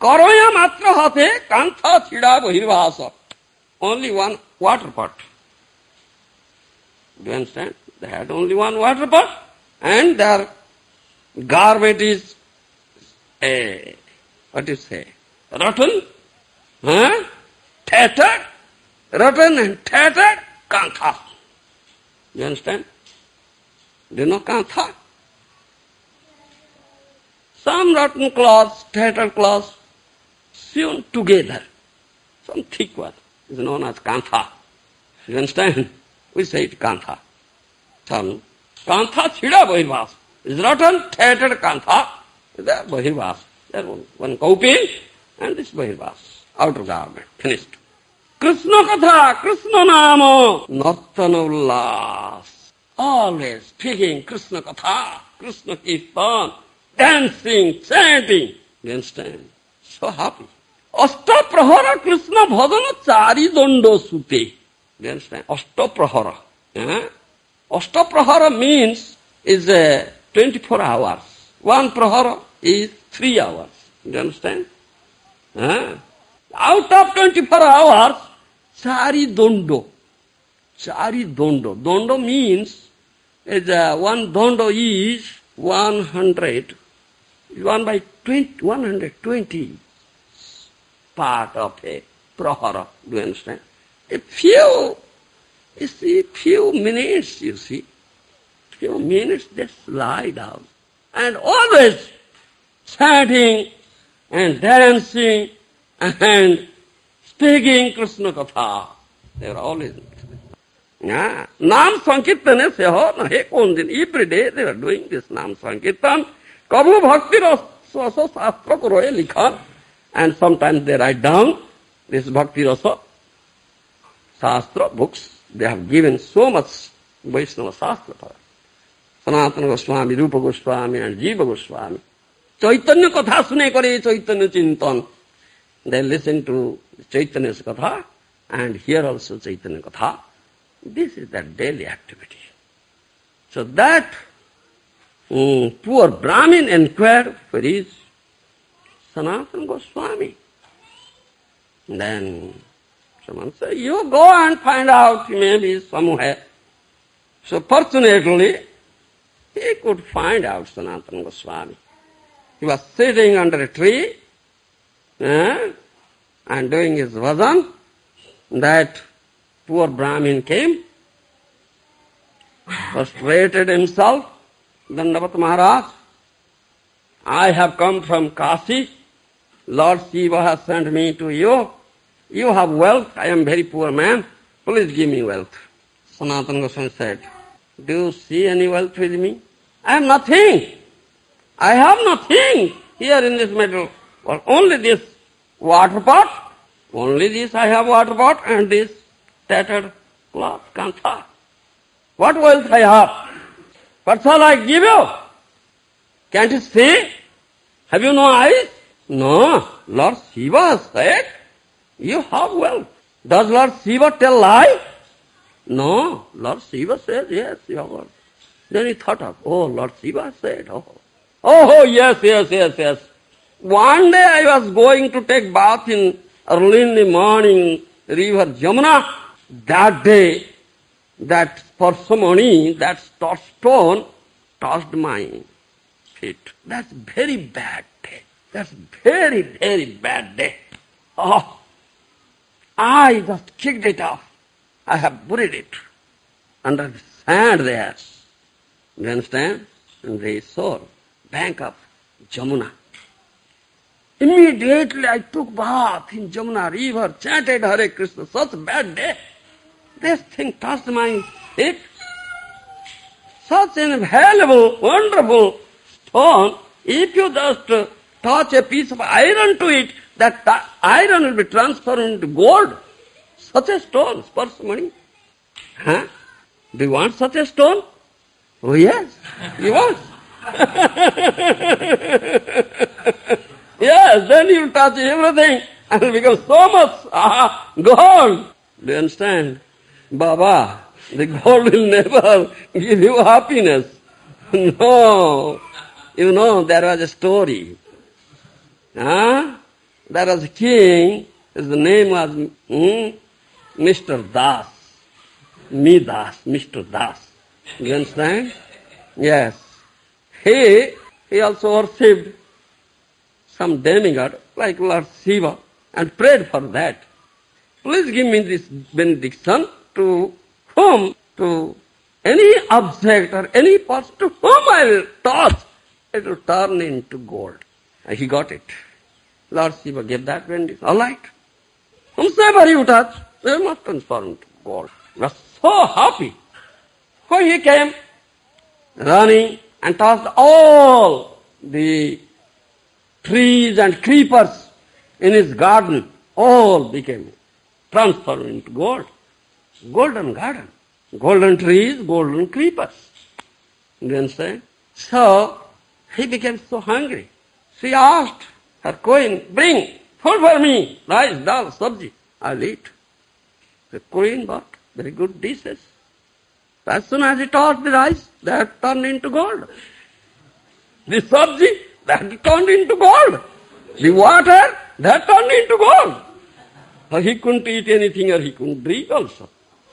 Karoya matra hathe kantha chida bahirvasa. Only one water pot. Do you understand? They had only one water pot and their garment is what do you say? Rotten? Tattered? Rotten and tattered kantha. Do you understand? Do you know kantha? Some rotten cloths, tattered cloths, sewn together. Some thick one is known as kantha. You understand? We say it kantha. Some kantha chida bahirvas. Is rotten, tattered kantha. There bahirvas. There one kaupin and this bahirvas. Outer garment. Finished. Krishna katha, Krishna nama, nartana ullas. Always speaking Krishna katha, Krishna kirtan, dancing, chanting. You understand? So happy. Ashta prahara Krishna bhajana chari dando sute. You understand? Ashta prahara. Ashta prahara means is 24 hours. One prahara is 3 hours. You understand? Out of 24 hours, chari dondo. Chari dondo. Dondo means is one dondo is 100. 120 part of a prahara. Do you understand? A few minutes, you see. Few minutes, just lie down. And always chanting and dancing and speaking Krishna Katha. They are always. Nam Sankirtane seho nahe kon din. Every day they are doing this Nam Sankirtan. Kabhu Bhakti Rasa Shastra Kuroye Likha. And sometimes they write down this Bhakti Rasa Shastra books. They have given so much Vaishnava Shastra for us. Sanatana Goswami, Rupa Goswami and Jiva Goswami. Chaitanya Katha Sune Kare Chaitanya Chintan. They listen to Chaitanya's Katha and hear also Chaitanya Katha. This is their daily activity. So that poor Brahmin inquired where is Sanatana Goswami. Then Someone said, you go and find out maybe somewhere. So fortunately, he could find out Sanatana Goswami. He was sitting under a tree and doing his bhajan. That poor Brahmin came, prostrated himself. Dandavat Maharaj, I have come from Kashi. Lord Shiva has sent me to you. You have wealth. I am very poor man. Please give me wealth. Sanatana Goswami said, do you see any wealth with me? I have nothing. I have nothing here in this metal. Well, only this water pot. Only this I have water pot and this tattered cloth, kantha. What wealth I have? What shall I give you? Can't you see? Have you no eyes? No. Lord Shiva said, you have wealth. Does Lord Shiva tell lie? No. Lord Shiva says, yes, you have wealth. Then he thought of, oh, Lord Shiva said, oh, yes. One day I was going to take bath early in the morning, river Jamuna. That day, that parsimony, that stone touched my feet. That's very bad day. That's very, very bad day. Oh, I just kicked it off. I have buried it under the sand there. You understand? In the shore, bank of Jamuna. Immediately I took bath in Jamuna river, chanted Hare Krishna. Such bad day. This thing touched my feet. Such an invaluable, wonderful stone. If you just touch a piece of iron to it, that iron will be transformed into gold. Such a stone, parsimony. Huh? Do you want such a stone? Oh yes, you want. Yes, then you touch everything and it becomes so much gold. Do you understand? Baba, the gold will never give you happiness. No. You know, there was a story. There was a king, his name was Mr. Das. Mr. Das. You understand? Yes. He also worshipped some demigod like Lord Shiva and prayed for that. Please give me this benediction to whom, to any object or any person to whom I will touch, it will turn into gold. And he got it. Lord Shiva gave that benediction. All right. Whomsoever you touch, they must transform into gold. He was so happy. When he came running and touched all the trees and creepers in his garden, all became transformed into gold. Golden garden. Golden trees, golden creepers. You understand? So, he became so hungry. She asked her queen, bring food for me, rice, dal, sabji. I'll eat. The queen brought very good dishes. As soon as he touched the rice, that turned into gold. The sabji, that turned into gold. The water, that turned into gold. So he couldn't eat anything or he couldn't drink also.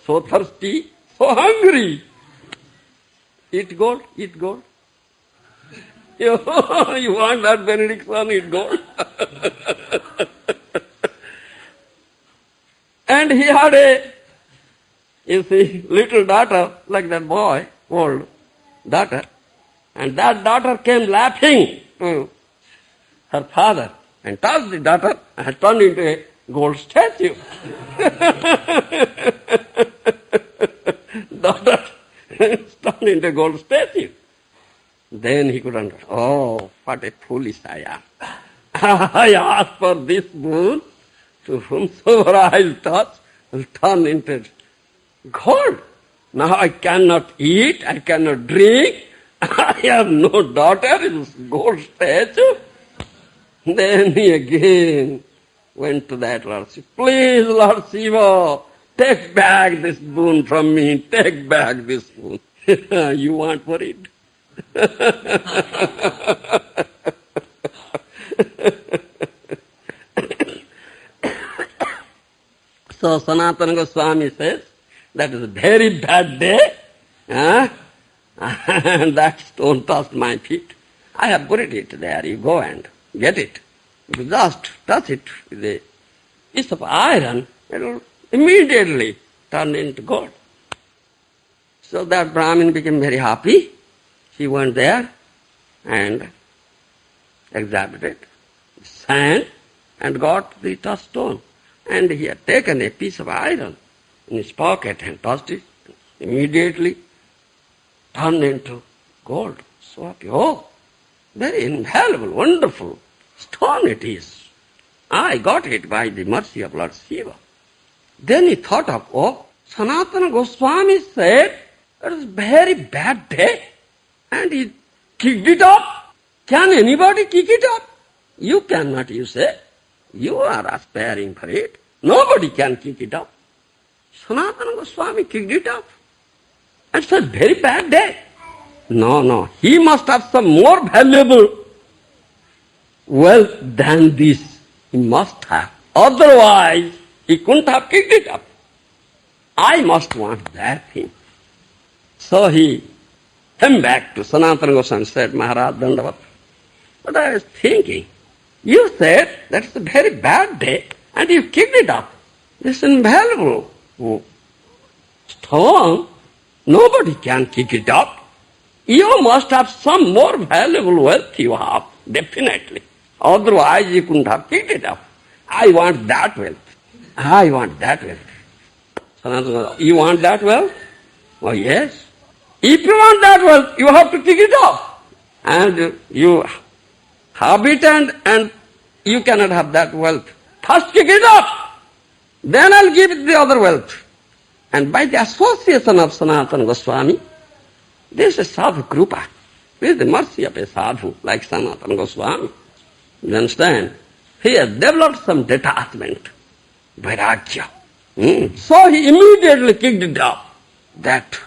So thirsty, so hungry. Eat gold, eat gold. You want that benediction, eat gold. And he had a, little daughter, like that boy, old daughter. And that daughter came laughing to her father and touched the daughter and turned into a gold statue. Daughter turned into a gold statue. Then he could understand, oh, what a foolish I am. I asked for this boon, to whomsoever I will touch, will turn into gold. Now I cannot eat, I cannot drink, I have no daughter, it is gold statue. Then he again went to that Lord Shiva. Please, Lord Shiva, take back this boon from me, take back this boon. You want for it? So So Sanatana Goswami says, that is a very bad day. And that stone touched my feet. I have put it there. You go and get it. If you just touch it with a piece of iron, it will immediately turn into gold. So that Brahmin became very happy. He went there and examined it, sand, and got the touchstone. And he had taken a piece of iron in his pocket and touched it. Immediately turned into gold. So happy. Oh, very invaluable, wonderful stone it is. I got it by the mercy of Lord Shiva. Then he thought of, oh, Sanatana Goswami said, it was a very bad day. And he kicked it up. Can anybody kick it up? You cannot, you say. You are aspiring for it. Nobody can kick it up. Sanatana Goswami kicked it up. And it's a very bad day. No. He must have some more valuable wealth than this. He must have. Otherwise, he couldn't have kicked it up. I must want that thing. So he came back to Sanatana Goswami and said, Maharaj Dandavat, but I was thinking, you said that's a very bad day and you kicked it up. This invaluable stone, nobody can kick it up. You must have some more valuable wealth you have, definitely. Otherwise you couldn't have kicked it up. I want that wealth. I want that wealth. Sanatana Goswami, you want that wealth? Oh yes. If you want that wealth, you have to kick it off. And you have it and you cannot have that wealth. First kick it off. Then I'll give it the other wealth. And by the association of Sanatana Goswami, this is sadhu krupa. This is the mercy of a sadhu like Sanatana Goswami. You understand? He has developed some detachment, vairagya. So he immediately kicked it off, that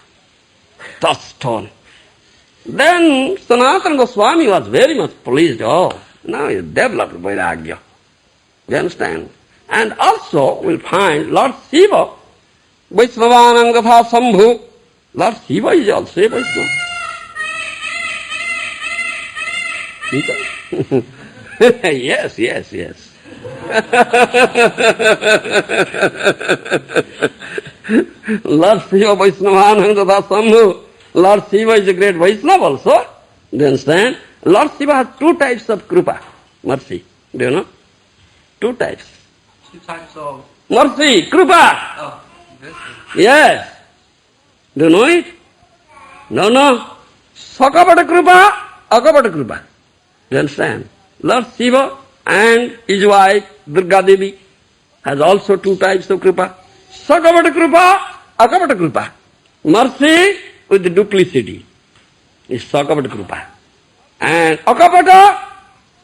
touchstone. Then Sanatana Goswami was very much pleased. Oh, now he developed vairagya. You understand? And also we'll find Lord Shiva, Vaishnavanangatha Sambhu. Lord Shiva is also a Vaishnava. Yes. Lord Shiva Vaishnavanangatha Sambhu. Lord Shiva is a great Vaishnava also. Do you understand? Lord Shiva has two types of krupa, mercy. Do you know? Two types. Two types of mercy, krupa. Oh, mercy. Yes. Do you know it? No. Sakapata krupa, akapata krupa. Do you understand? Lord Shiva and his wife Durga Devi has also two types of krupa. Sakapata krupa, akapata krupa. Mercy with the duplicity is sakapata krupa. And akapata,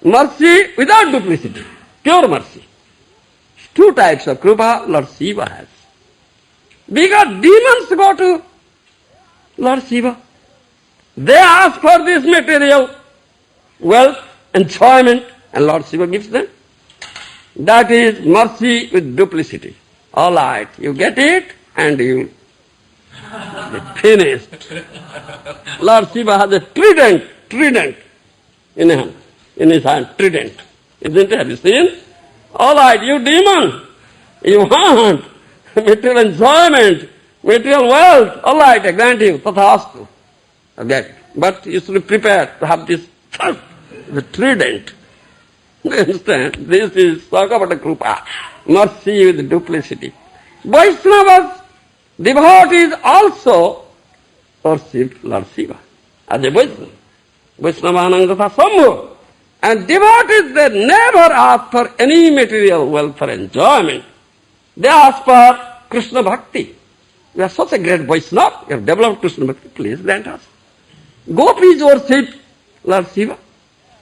mercy without duplicity, pure mercy. Two types of krupa Lord Shiva has. Because demons go to Lord Shiva. They ask for this material wealth, enjoyment, and Lord Shiva gives them. That is mercy with duplicity. All right, you get it and you finished. Lord Shiva has a trident in his hand, trident. Isn't it? Have you seen? All right, you demon, you want material enjoyment, material wealth. All right, I grant you, tathastu. Okay. But you should be prepared to have this, the trident. You understand? This is Sakapata Krupa, mercy with duplicity. Vaishnavas, devotees also worship Lord Shiva as a Vaishnava. Vaishnavanangatha Sambhu. And devotees, they never ask for any material wealth or enjoyment. They ask for Krishna Bhakti. You are such a great Vaishnava, you have developed Krishna Bhakti, please grant us. Gopis worship Lord Shiva.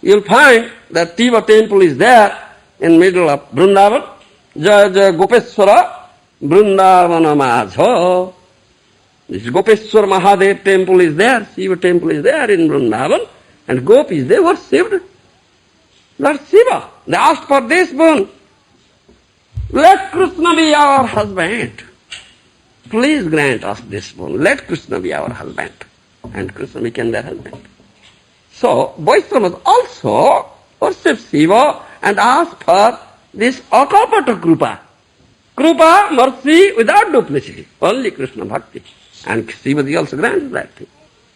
You will find that Shiva temple is there in middle of Vrindavan. Jaya Jaya Gopeshwara Vrindavana Majha. This Gopeshwar Mahadev temple is there, Shiva temple is there in Vrindavan. And Gopis, they worshipped Lord Shiva. They asked for this boon. Let Krishna be our husband. Please grant us this boon. Let Krishna be our husband. And Krishna became their husband. So, Vaishnavas also worship Shiva and ask for this akapata krupa. Krupa, mercy without duplicity. Only Krishna bhakti. And Shivaji also grants that thing.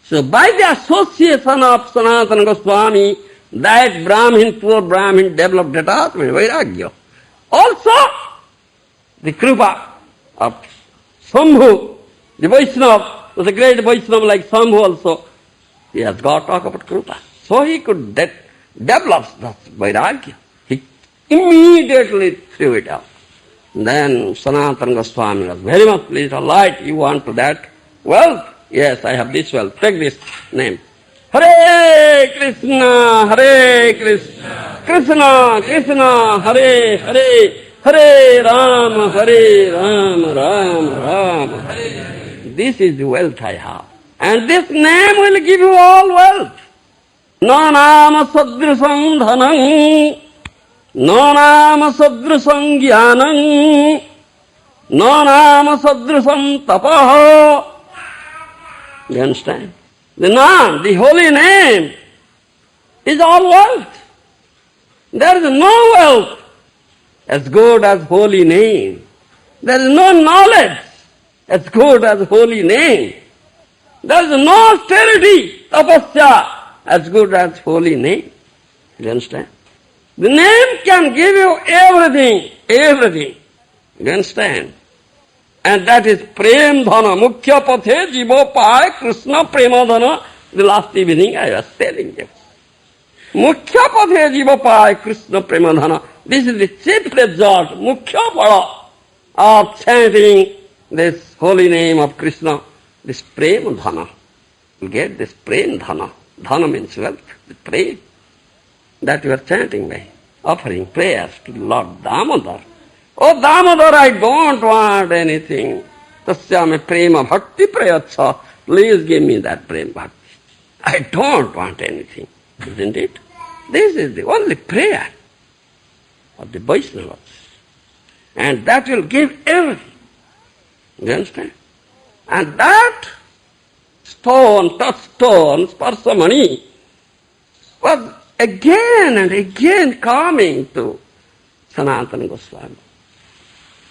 So, by the association of Sanatana Goswami, that Brahmin, poor Brahmin, developed detachment, vairagya. Also, the krupa of Shambhu, the Vaishnava, was a great Vaishnava like Shambhu also. He has got talk about krupa. So he could develop that vairagya. He immediately threw it out. Then Sanatana Goswami was very much pleased. All right, you want to that wealth? Yes, I have this wealth. Take this name. Hare Krishna, Hare Krishna, Krishna Krishna, Hare Hare, Hare Rama, Hare Rama, Rama Rama, Hare. This is the wealth I have. And this name will give you all wealth. No nama sadrisam dhanam, no nama sadrisam jnanam, no nama sadrisam tapaha. You understand? The Naam, the holy name, is all wealth. There is no wealth as good as holy name. There is no knowledge as good as holy name. There is no austerity, tapasya, as good as holy name. You understand? The name can give you everything, everything. You understand? And that is Prem Dhana, Mukhya Pathe Jivo Pai Krishna Prema Dhana. The last evening I was telling you. Mukhya Pathe Jivo Pai Krishna Prema Dhana. This is the chief result, Mukhya Pada, of chanting this holy name of Krishna, this Prema Dhana. You get this Prem Dhana. Dhana means wealth, the prem. That you are chanting by, offering prayers to Lord Damodar. Oh Damodar, I don't want anything. Tasyame prema bhakti prayacha. Please give me that prema bhakti. I don't want anything. Isn't it? This is the only prayer of the Vaishnavas. And that will give everything. You understand? And that touchstone, Sparsamani, was again and again coming to Sanatana Goswami.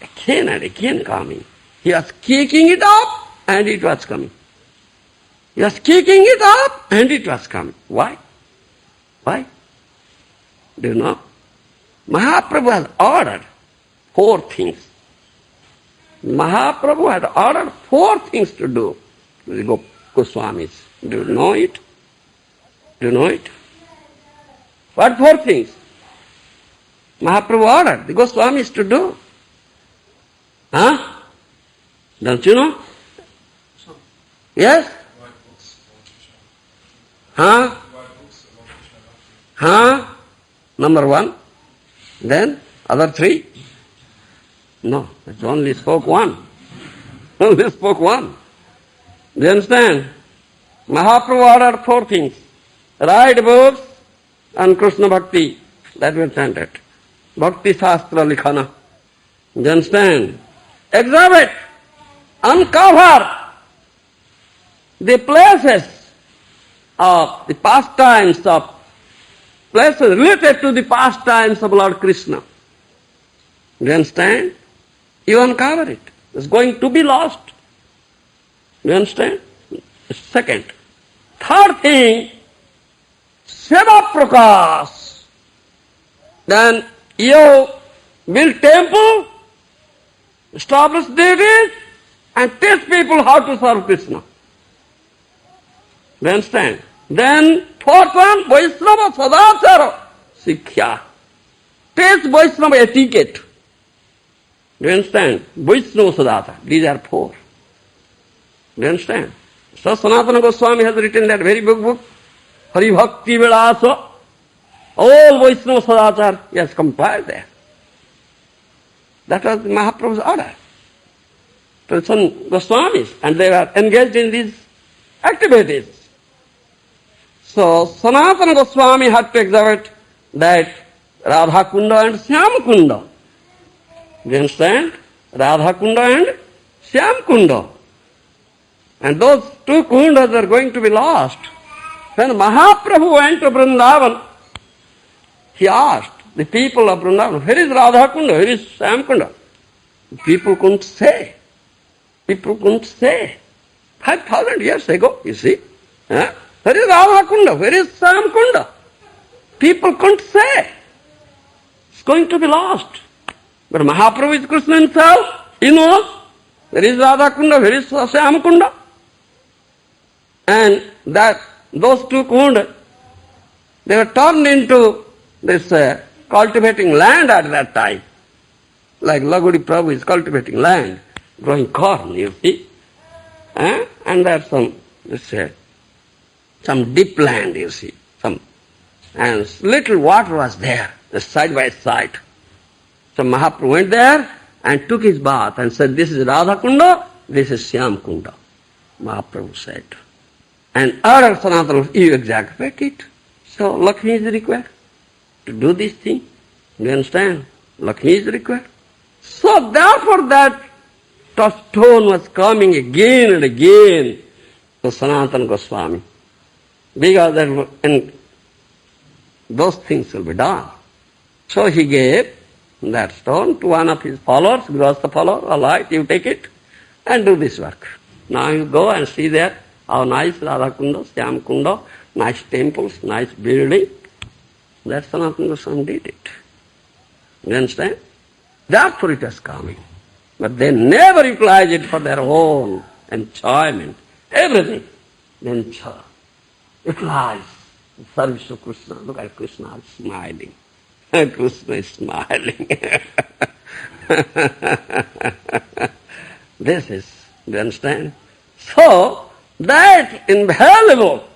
Again and again coming. He was kicking it up and it was coming. He was kicking it up and it was coming. Why? Why? Do you know? Mahaprabhu has ordered 4 things. Mahaprabhu had ordered 4 things to do to the Goswamis. Do you know it? Do you know it? What 4 things? Mahaprabhu ordered the Goswamis to do. Huh? Don't you know? Yes? Huh? Huh? Number 1. Then other 3? No, it only spoke 1. Only spoke 1. Do you understand? Mahaprabhu ordered 4 things. Write books and Krishna Bhakti. That we chanted. Bhakti Shastra Likhana. Do you understand? Exhibit, uncover the places of the pastimes of places related to the pastimes of Lord Krishna. Do you understand? You uncover it. It's going to be lost. Do you understand? Second. Third thing, Seva Prakash. Then you build temple, establish deities, and teach people how to serve Krishna. Do you understand? Then fourth one, Vaishnava Sadachara Sikhya. Teach Vaishnava etiquette. Do you understand? Vaishnava Sadachara. These are 4. Do you understand? So Sanatana Goswami has written that very big book, Hari Bhakti Vilasa. All Vaishnava Sadachara he has compiled there. That was Mahaprabhu's order to some Goswamis, and they were engaged in these activities. So Sanatana Goswami had to exhibit that Radha Kunda and Syama Kunda. Do you understand? Radha Kunda and Shyam Kunda. And those two kundas are going to be lost. When Mahaprabhu went to Vrindavan, he asked the people of Vrindavan, where is Radha Kunda, where is Shyam Kunda? People couldn't say. People couldn't say. 5,000 years ago, you see. Where is Radha Kunda, where is Shyam Kunda? People couldn't say. It's going to be lost. But Mahaprabhu is Krishna himself. He knows where is Radha Kunda, where is Shyam Kunda. And that those two kundas, they were turned into this cultivating land at that time. Like Lagudi Prabhu is cultivating land, growing corn, you see. And there's some deep land, you see. And little water was there, side by side. So Mahaprabhu went there and took his bath and said, this is Radha Kunda, this is Shyam Kunda. Mahaprabhu said. And other Sanatana, you exaggerate it. So Lakshmi is required to do this thing. Do you understand? Lakshmi is required. So therefore that touchstone was coming again and again to Sanatana Goswami. Because and those things will be done. So he gave that stone to one of his followers, Grihastha follower, all right, you take it and do this work. Now you go and see there how nice Radha Kunda, Shyam Kunda, nice temples, nice building. That's Sanatana Goswami did it. You understand? Therefore it was coming. But they never utilize it for their own enjoyment. Everything they enjoy. Utilize the service of Krishna. Look at Krishna smiling. Krishna is smiling. This is, do you understand? So, that invaluable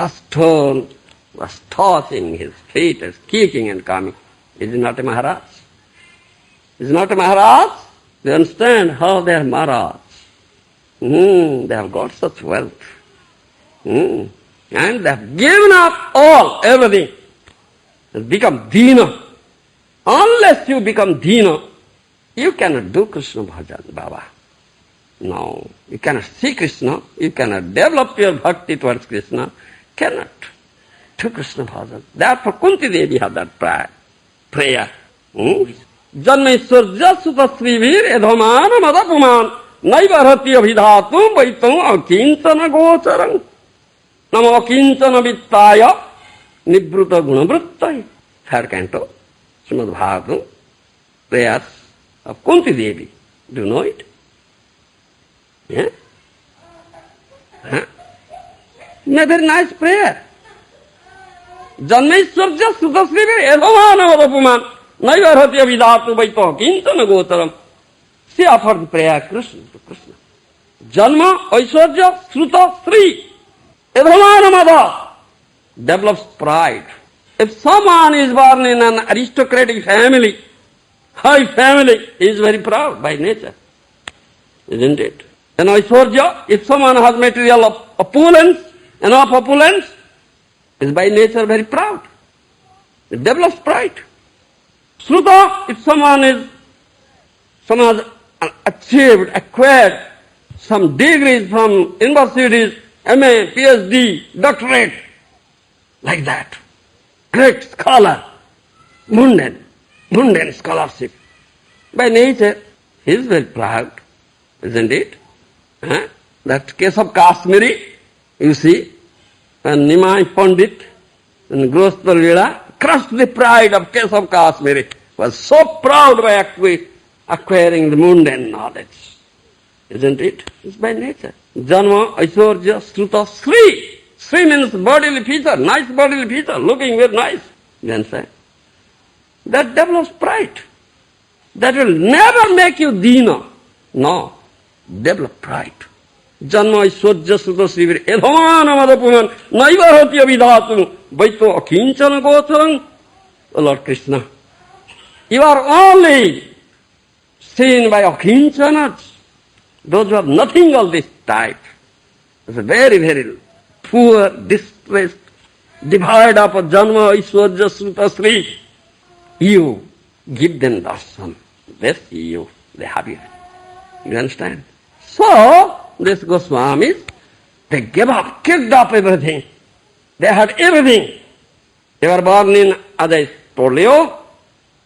stone was tossing his feet, as kicking and coming. Is it not a Maharaj? Is it not a Maharaj? They understand how they are Maharaj. They have got such wealth. And they have given up all, everything, and become Dina. Unless you become Dina, you cannot do Krishna bhajan, Baba. No, you cannot see Krishna, you cannot develop your bhakti towards Krishna, cannot do Krishna bhajan. Therefore Kunti Devi had that prayer. Janmeshwar Jasuta Srivir Edhamana Madapuman Naivarati Abhidhatum Vaitam Akinchana Gocharang Namo Akinchana Vittaya Nibruta Gunavrittai. Third canto, Srimad Bhagavatam, prayers of Kunti Devi. Do you know it? Yeah? A very nice prayer. Janmeshwarja Sudasrive Edhamana Vadapuman Naivarhatya Vidhatu Vaito Kintana Gotaram. She offered the prayer to Krishna. Janma Aishwarya Sruta Sri Edhamana Mada develops pride. If someone is born in an aristocratic family, high family, he is very proud by nature. Isn't it? And Aishwarya, if someone has material of opulence, enough opulence, is by nature very proud. It develops pride. Sruta, if someone has achieved, acquired some degrees from universities, MA, PhD, doctorate, like that. Great scholar, mundane scholarship. By nature, he is very proud, isn't it? That case of Kashmiri, you see, and Nimai Pandit and Grihastha Leela crushed the pride of case of Kashmiri, was so proud by acquiring the mundane knowledge. Isn't it? It's by nature. Janma, Aishwarya, Sruta, Sri. Sri means bodily feature, nice bodily feature, looking very nice. You understand? That develops pride. That will never make you Dina. No. Develop pride. Janma Aishwarya Sruta Sri Edhamana Madapuman Naivarhatya Vidhatum Vaito Akinchana Gocharang. O Lord Krishna, you are only seen by Akinchanas, those who have nothing of this type. It's a very, very poor, distressed, devoid of Janma Aishwarya Sruta Sri. You give them darshan. They see you, they have you. You understand? So, these Goswamis, they gave up, kicked up everything. They had everything. They were born in, as I told you,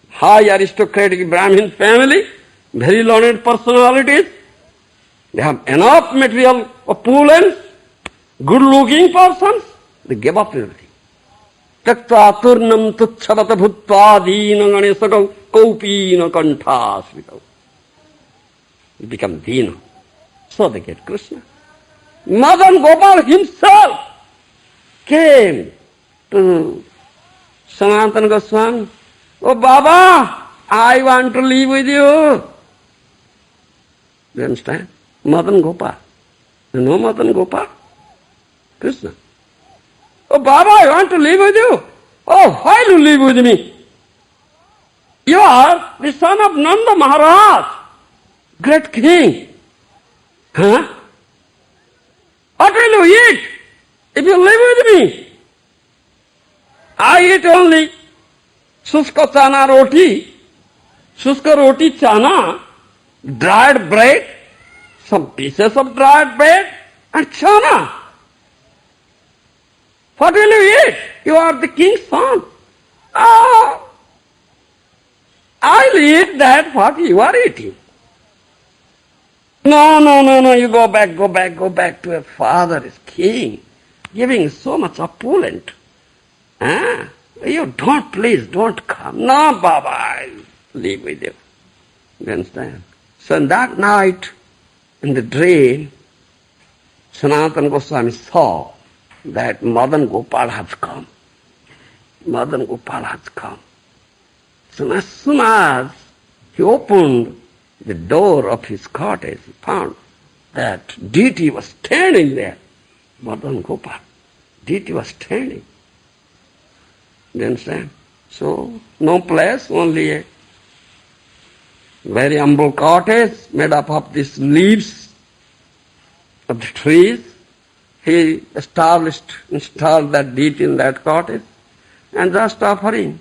high aristocratic Brahmin family, very learned personalities. They have enough material opulence, good-looking persons. They gave up everything. Takta turnam tuchavata bhutva dina ganesakam kaupina kanthasvitau. They become dina. So they get Krishna. Madan Gopal himself came to Sanatana Goswami. Oh Baba, I want to live with you. You understand? Madan Gopal. You know Madan Gopal? Krishna. Oh Baba, I want to live with you. Oh, why do you live with me? You are the son of Nanda Maharaj, great king. Huh? What will you eat if you live with me? I eat only Suska chana roti, Suska roti chana, dried bread, some pieces of dried bread and chana. What will you eat? You are the king's son. I'll eat that what you are eating. No, you go back to your father is king, giving so much opulent. You please don't come. No, Baba, I'll live with you. You understand? So that night, in the dream, Sanatana Goswami saw that Madan Gopal has come. Madan Gopal has come. So as soon as he opened the door of his cottage, he found that deity was standing there. Madan Gopal. Deity was standing. You understand? So, no place, only a very humble cottage made up of these leaves of the trees. He installed that deity in that cottage and just offering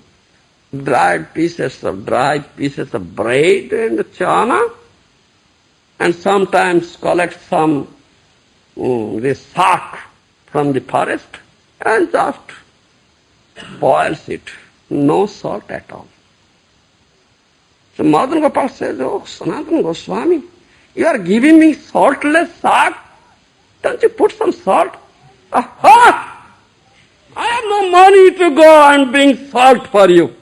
dry pieces of bread and chana, and sometimes collect some this sack from the forest and just boils it, no salt at all. So Madan Gopal says, oh Sanatana Goswami, you are giving me saltless sack? Don't you put some salt? Aha! I have no money to go and bring salt for you.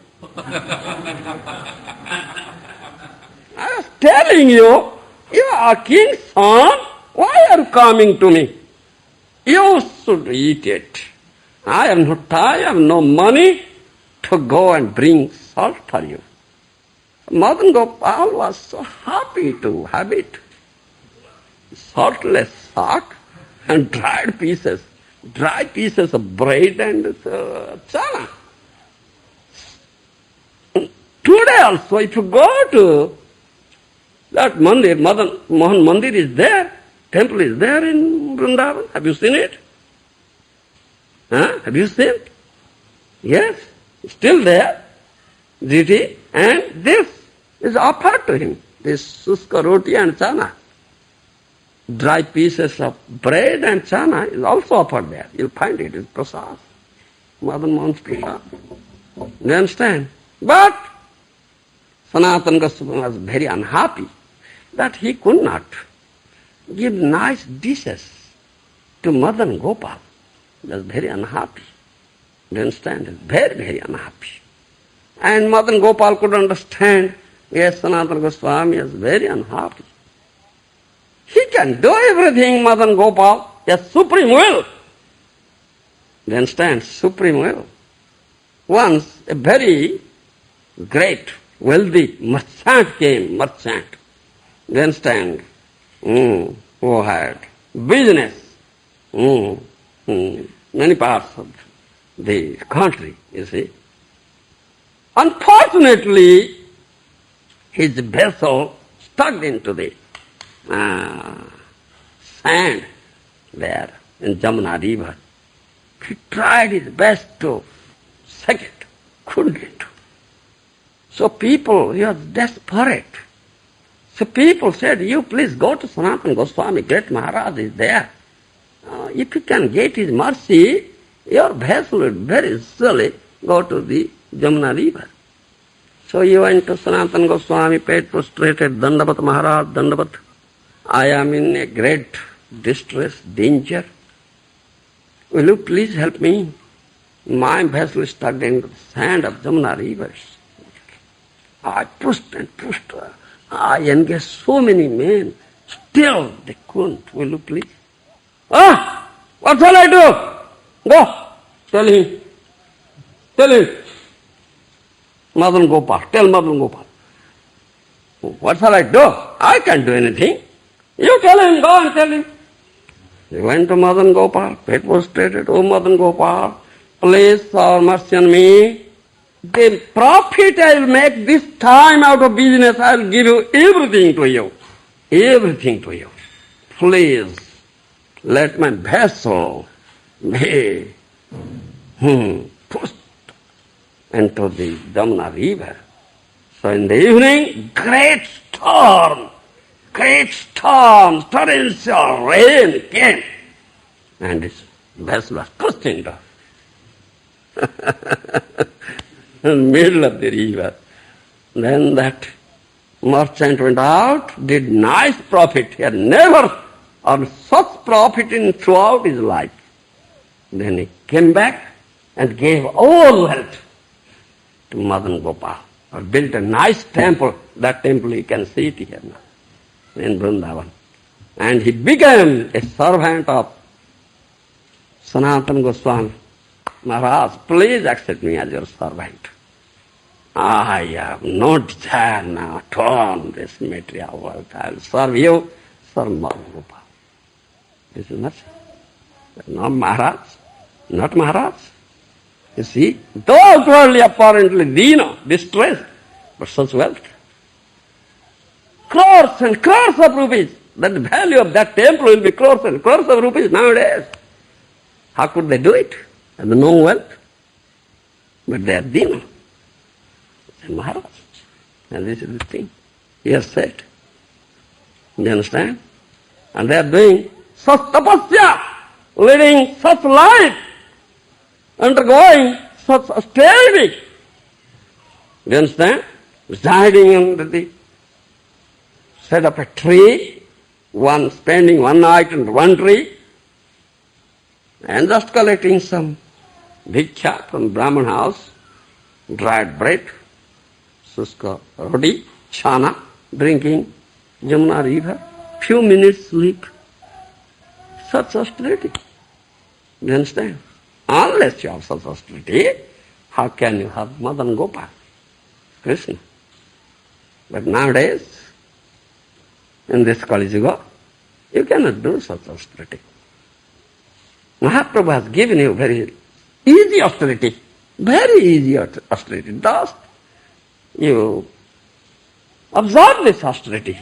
I was telling you, you are king's son, why are you coming to me? You should eat it. I have no time, I have no money to go and bring salt for you. Madan Gopal was so happy to have it. Saltless sack and dry pieces of bread and chana. Today also, if you go to that mandir, Mohan Mandir is there, temple is there in Vrindavan. Have you seen it? Have you seen? Yes, still there. Deity, and this is offered to him, this suska roti and chana. Dry pieces of bread and chana is also offered there. You'll find it in prasad. Madan Mohan's prasad. You understand? But Sanatana Goswami was very unhappy that he could not give nice dishes to Madan Gopal. He was very unhappy. You understand? Very, very unhappy. And Madan Gopal could understand, yes, Sanatana Goswami is very unhappy. He can do everything, Madan Gopal. Yes, supreme will. You understand? Supreme will. Once a very great, wealthy merchant came, You understand? Who had business. Many parts of the country, you see. Unfortunately, his vessel stuck into the sand there in Jamuna river. He tried his best to sink it, couldn't. So people, he was desperate. So people said, you please go to Sanatana Goswami, great Maharaj is there. If you can get his mercy, your vessel will very easily go to the Jamuna river. So he went to Sanatana Goswami, paid prostrated, Dandavat Maharaj, Dandavat. I am in a great distress, danger. Will you please help me? My vessel is stuck in the sand of Jamuna river. I pushed and pushed. I engaged so many men. Still they couldn't. Will you please? What shall I do? Go. Tell him. Tell him. Madan Gopal. Tell Madan Gopal. What shall I do? I can't do anything. You tell him. Go and tell him. He went to Madan Gopal. Paid prostrated. Oh Madan Gopal, please have mercy on me. The profit I will make this time out of business, I will give you everything to you. Everything to you. Please, let my vessel be pushed into the Jamuna river. So in the evening, great storm, torrential rain came. And this vessel was pushed into in the middle of the river. Then that merchant went out, did nice profit. He had never earned such profit throughout his life. Then he came back and gave all wealth to Madan Gopal, or built a nice temple. That temple you can see it here now, in Vrindavan. And he became a servant of Sanatana Goswami. Maharaj, please accept me as your servant. I have no desire now to own this material world. I will serve you, serve Madan Gopal. This is not Maharaj, not Maharaj. You see, though outwardly apparently dino, distressed, but such wealth. Crores and crores of rupees. That the value of that temple will be crores and crores of rupees nowadays. How could they do it? And no wealth. But they are dino. And Maharaj. And this is the thing. He has said. You understand? And they are doing such tapasya, leading such life, undergoing such austerity. You understand? Residing under the shade of a tree, one spending one night under one tree, and just collecting some bhiksha from Brahman house, dried bread, suska roti, chana, drinking Jamuna river, few minutes sleep. Such austerity. You understand? Unless you have such austerity, how can you have Madan Gopal, Krishna? But nowadays, in this Kali Yuga, you cannot do such austerity. Mahaprabhu has given you very easy austerity, very easy austerity. Thus, you observe this austerity.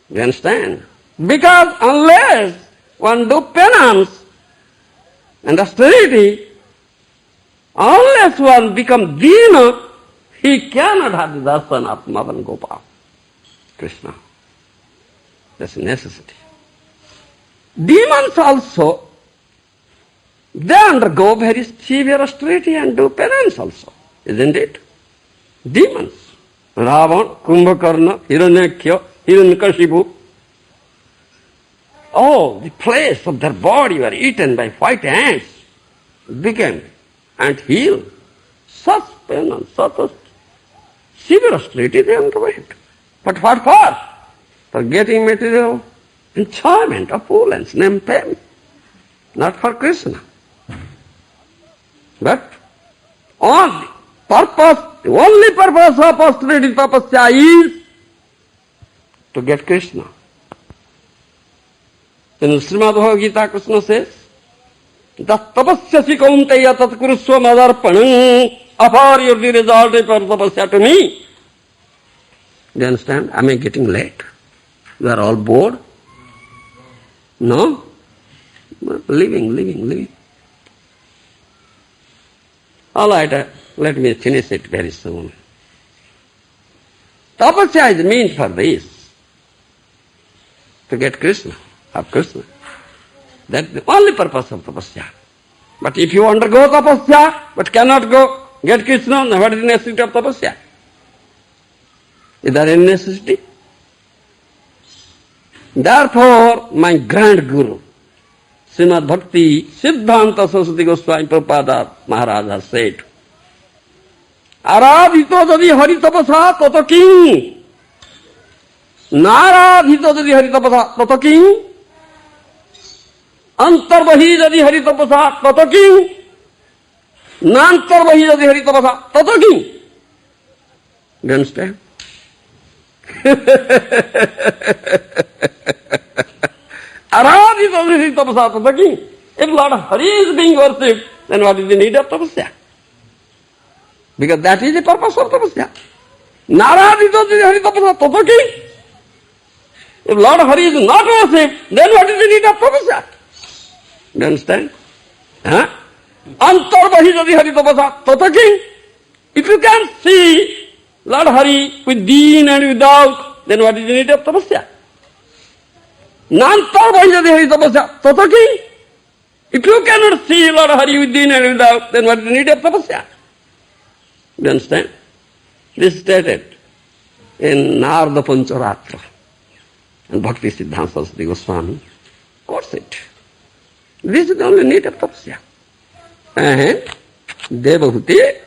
You understand? Because unless one do penance and austerity, unless one become dina, he cannot have the darshan of Madan Gopal, Krishna. That's a necessity. Demons also, they undergo very severe austerity and do penance also, isn't it? Demons. Ravan, Kumbhakarna, Hiranyakya, Hiranyakashipu. Oh, the place of their body were eaten by white ants, became and healed. Such penance, such severe austerity they underwent. But what for? For getting material enjoyment, opulence, name, fame. Not for Krishna. But on purpose, the only purpose of austerity tapasya is to get Krishna. In Srimad Bhagavad Gita, Krishna says, "Tat tapasyasi kaunteya tat kurusva madarpanam." Offer your the result of tapasya to me. Do you understand? Am I getting late? You are all bored? No? Living. All right, let me finish it very soon. Tapasya is meant for this, to get Krishna, of Krishna. That's the only purpose of tapasya. But if you undergo tapasya, but cannot go get Krishna, then what is the necessity of tapasya? Is there any necessity? Therefore, my grand guru, Srimad Bhakti Siddhanta Saraswati Goswami Prabhupada Maharaj has said, Aradhito jadi hari tapasa tato king. Naradhito jadi hari tapasa tato king. Antarbahi jadi hari tapasa tato king. Nantarbahi jadi hari tapasa tato king. Do you understand? Aradhito jadi hari tapasa tato king. If Lord Hari is being worshipped, then what is the need of tapasya? Because that is the purpose of tapasya. Naradhito jadi hari tapasa tato king. If Lord Hari is not worshipped, then what is the need of tapasya? Do you understand? Antarbahi jadi hari tapasa tato king. If you can see Lord Hari within and without, then what is the need of tapasya? Nantarbahi jadi hari tapasya tato king. If you cannot see Lord Hari within and without, then what is the need of tapasya? Do you understand? This is stated in Narada Pancharatra. And Bhakti Siddhanta Saraswati Goswami quotes it. This is the only need of tapasya. And Devahuti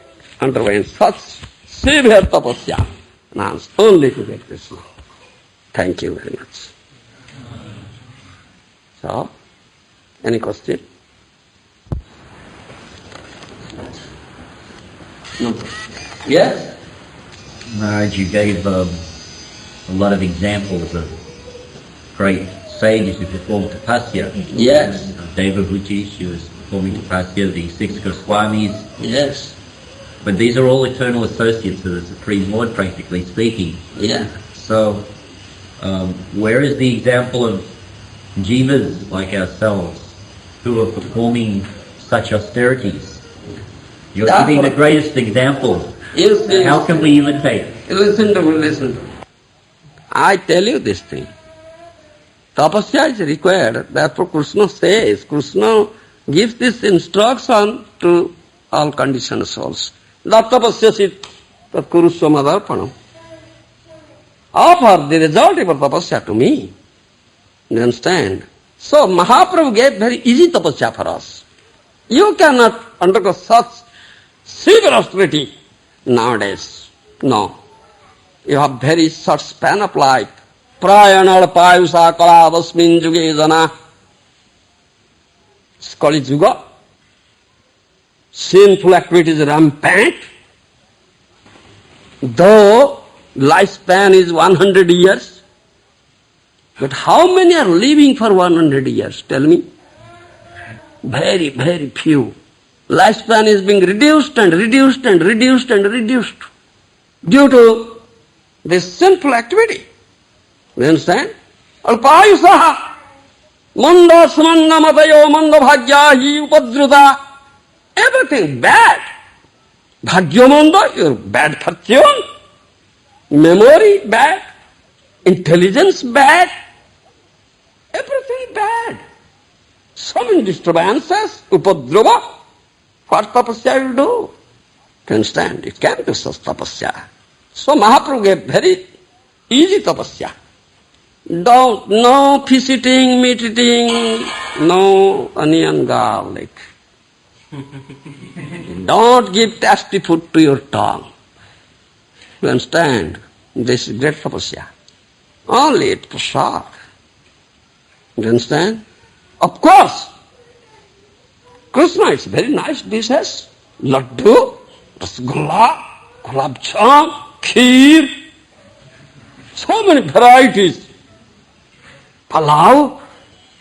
underwent such severe tapasya and only to get Krishna. Thank you very much. So, any question? No. Yes? Maharaj, you gave a lot of examples of great sages who performed tapasya. Yes. Devahuti, she was performing tapasya, the 6 Goswamis. Yes. But these are all eternal associates of the Supreme Lord, practically speaking. Yeah. So, where is the example of jivas like ourselves who are performing such austerities? You're giving the greatest example. Yes. How can we imitate? Listen to me, listen to me. I tell you this thing. Tapasya is required, therefore Krishna says, Krishna gives this instruction to all conditioned souls. Tapasya sit tat kurusva madarpanam. Offer the result of your tapasya to me. You understand? So Mahaprabhu gave very easy tapasya for us. You cannot undergo such severe austerity nowadays. No. You have very short span of life. Prayanal payusa kalavasmin juge jana. Kali Yuga. Sinful activities rampant. Though lifespan is 100 years, but how many are living for 100 years? Tell me. Very, very few. Lifespan is being reduced and reduced and reduced and reduced due to this sinful activity. You understand? Alpayusaha manda samanga matayo manda bhagyahi upadruta. Everything bad. Bhagyamanda, your bad fortune. Memory bad. Intelligence bad. Everything bad. So many disturbances, upadrava. What tapasya you do? To understand, it can't be such tapasya. So Mahaprabhu gave very easy tapasya. No fish eating, meat eating, no onion, garlic. Don't give tasty food to your tongue. You understand? This is great tapasya. Only eat prasad. You understand? Of course, Krishna, it's very nice dishes. Laddu, rasgulla, gulab jam, kheer. So many varieties. Palau,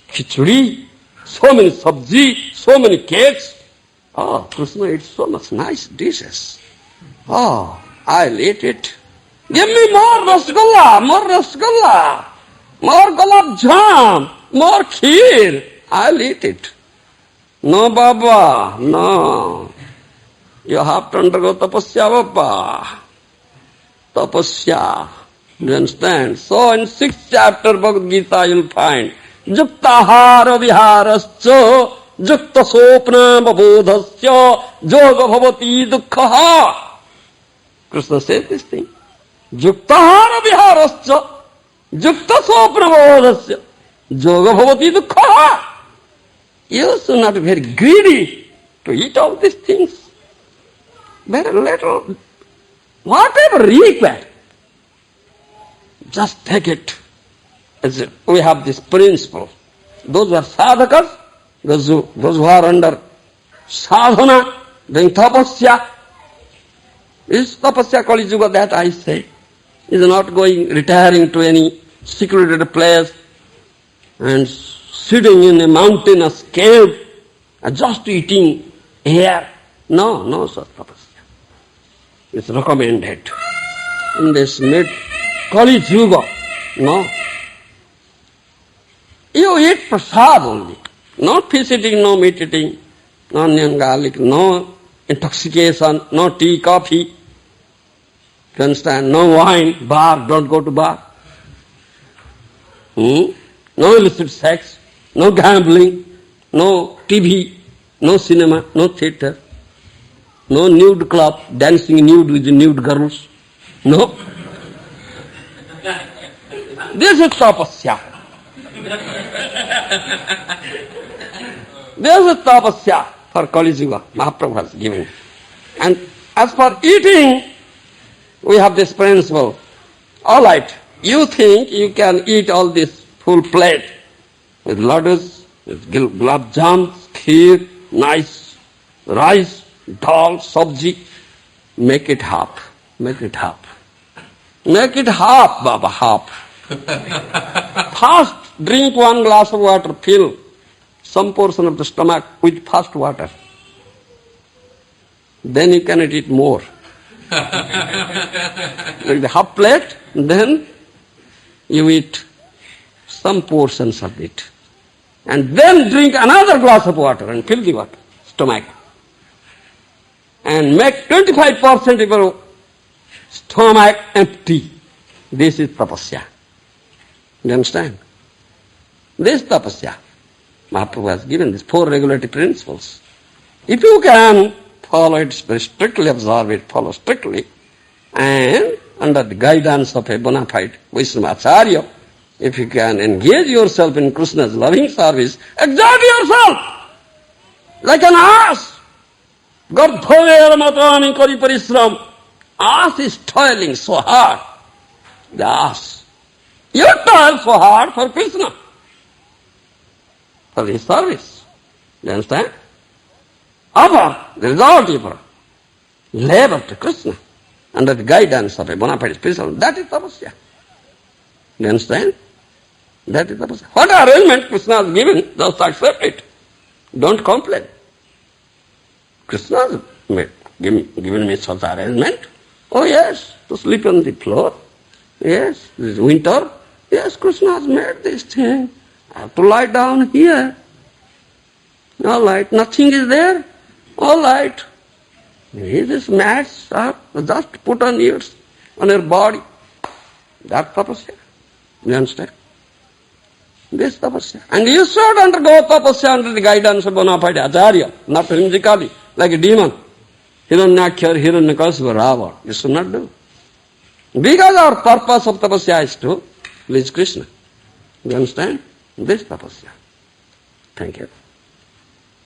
khichdi, so many sabji, so many cakes. Oh, Krishna eats so much nice dishes. Oh, I'll eat it. Give me more rasgulla, more gulab jam, more kheer. I'll eat it. No, Baba, no. You have to undergo tapasya, Baba. Tapasya. Do you understand? So in 6th chapter Bhagavad Gita you'll find Juktahara viharascha Jukta sopna babodhasya Yoga bhavati dukkha. Krishna says this thing. Juktahara viharascha Jukta sopna babodhasya Yoga bhavati dukkha. You should not be very greedy to eat all these things. Very little. Whatever required. Just take it. We have this principle. Those who are sadhakas, those who are under sadhana, doing tapasya. Is tapasya Kali Yuga that I say? Is not retiring to any secluded place and sitting in a mountainous cave and just eating air. No such tapasya. It's recommended in this mid-Kali Yuga. No. You eat prasad only. No fish eating, no meat eating, no onion, garlic, no intoxication, no tea, coffee. You understand? No wine, bar, don't go to bar. No illicit sex, no gambling, no TV, no cinema, no theatre, no nude club, dancing nude with the nude girls. No. This is tapasya. This is tapasya for Kali Yuga. Mahaprabhu has given. And as for eating, we have this principle. All right, you think you can eat all this full plate with laddus, with gulab jams, kheer, nice rice, dal, sabji. Make it half. Make it half. Make it half, Baba, half. First, drink 1 glass of water, fill some portion of the stomach with fast water. Then you cannot eat more. Like the half plate, then you eat some portions of it. And then drink another glass of water and fill the water, stomach. And make 25% of your stomach empty. This is tapasya. You understand? This tapasya. Mahaprabhu has given these 4 regulatory principles. If you can follow it very strictly, observe it, follow strictly, and under the guidance of a bona fide Vaishnava Acharya, if you can engage yourself in Krishna's loving service, exert yourself like an ass. Gardhover matani kari parisram. Ass is toiling so hard. The ass. You toil so hard for Krishna, for his service. You understand? Offer, the result you offer. Labor to Krishna under the guidance of a bona fide spiritual. That is tapasya. You understand? That is tapasya. What arrangement Krishna has given, just accept it. Don't complain. Krishna has given me such arrangement. Oh yes, to sleep on the floor. Yes, this is winter. Yes, Krishna has made this thing. I have to lie down here. All right, nothing is there. All right. These mats are just put on your body. That tapasya. You understand? This tapasya. And you should undergo tapasya under the guidance of bona fide Acharya, not whimsically, like a demon. Hiranyaksha, Hiranyakasipa, Rava. You should not do. Because our purpose of tapasya is to please Krishna. You understand? This tapasya. Thank you.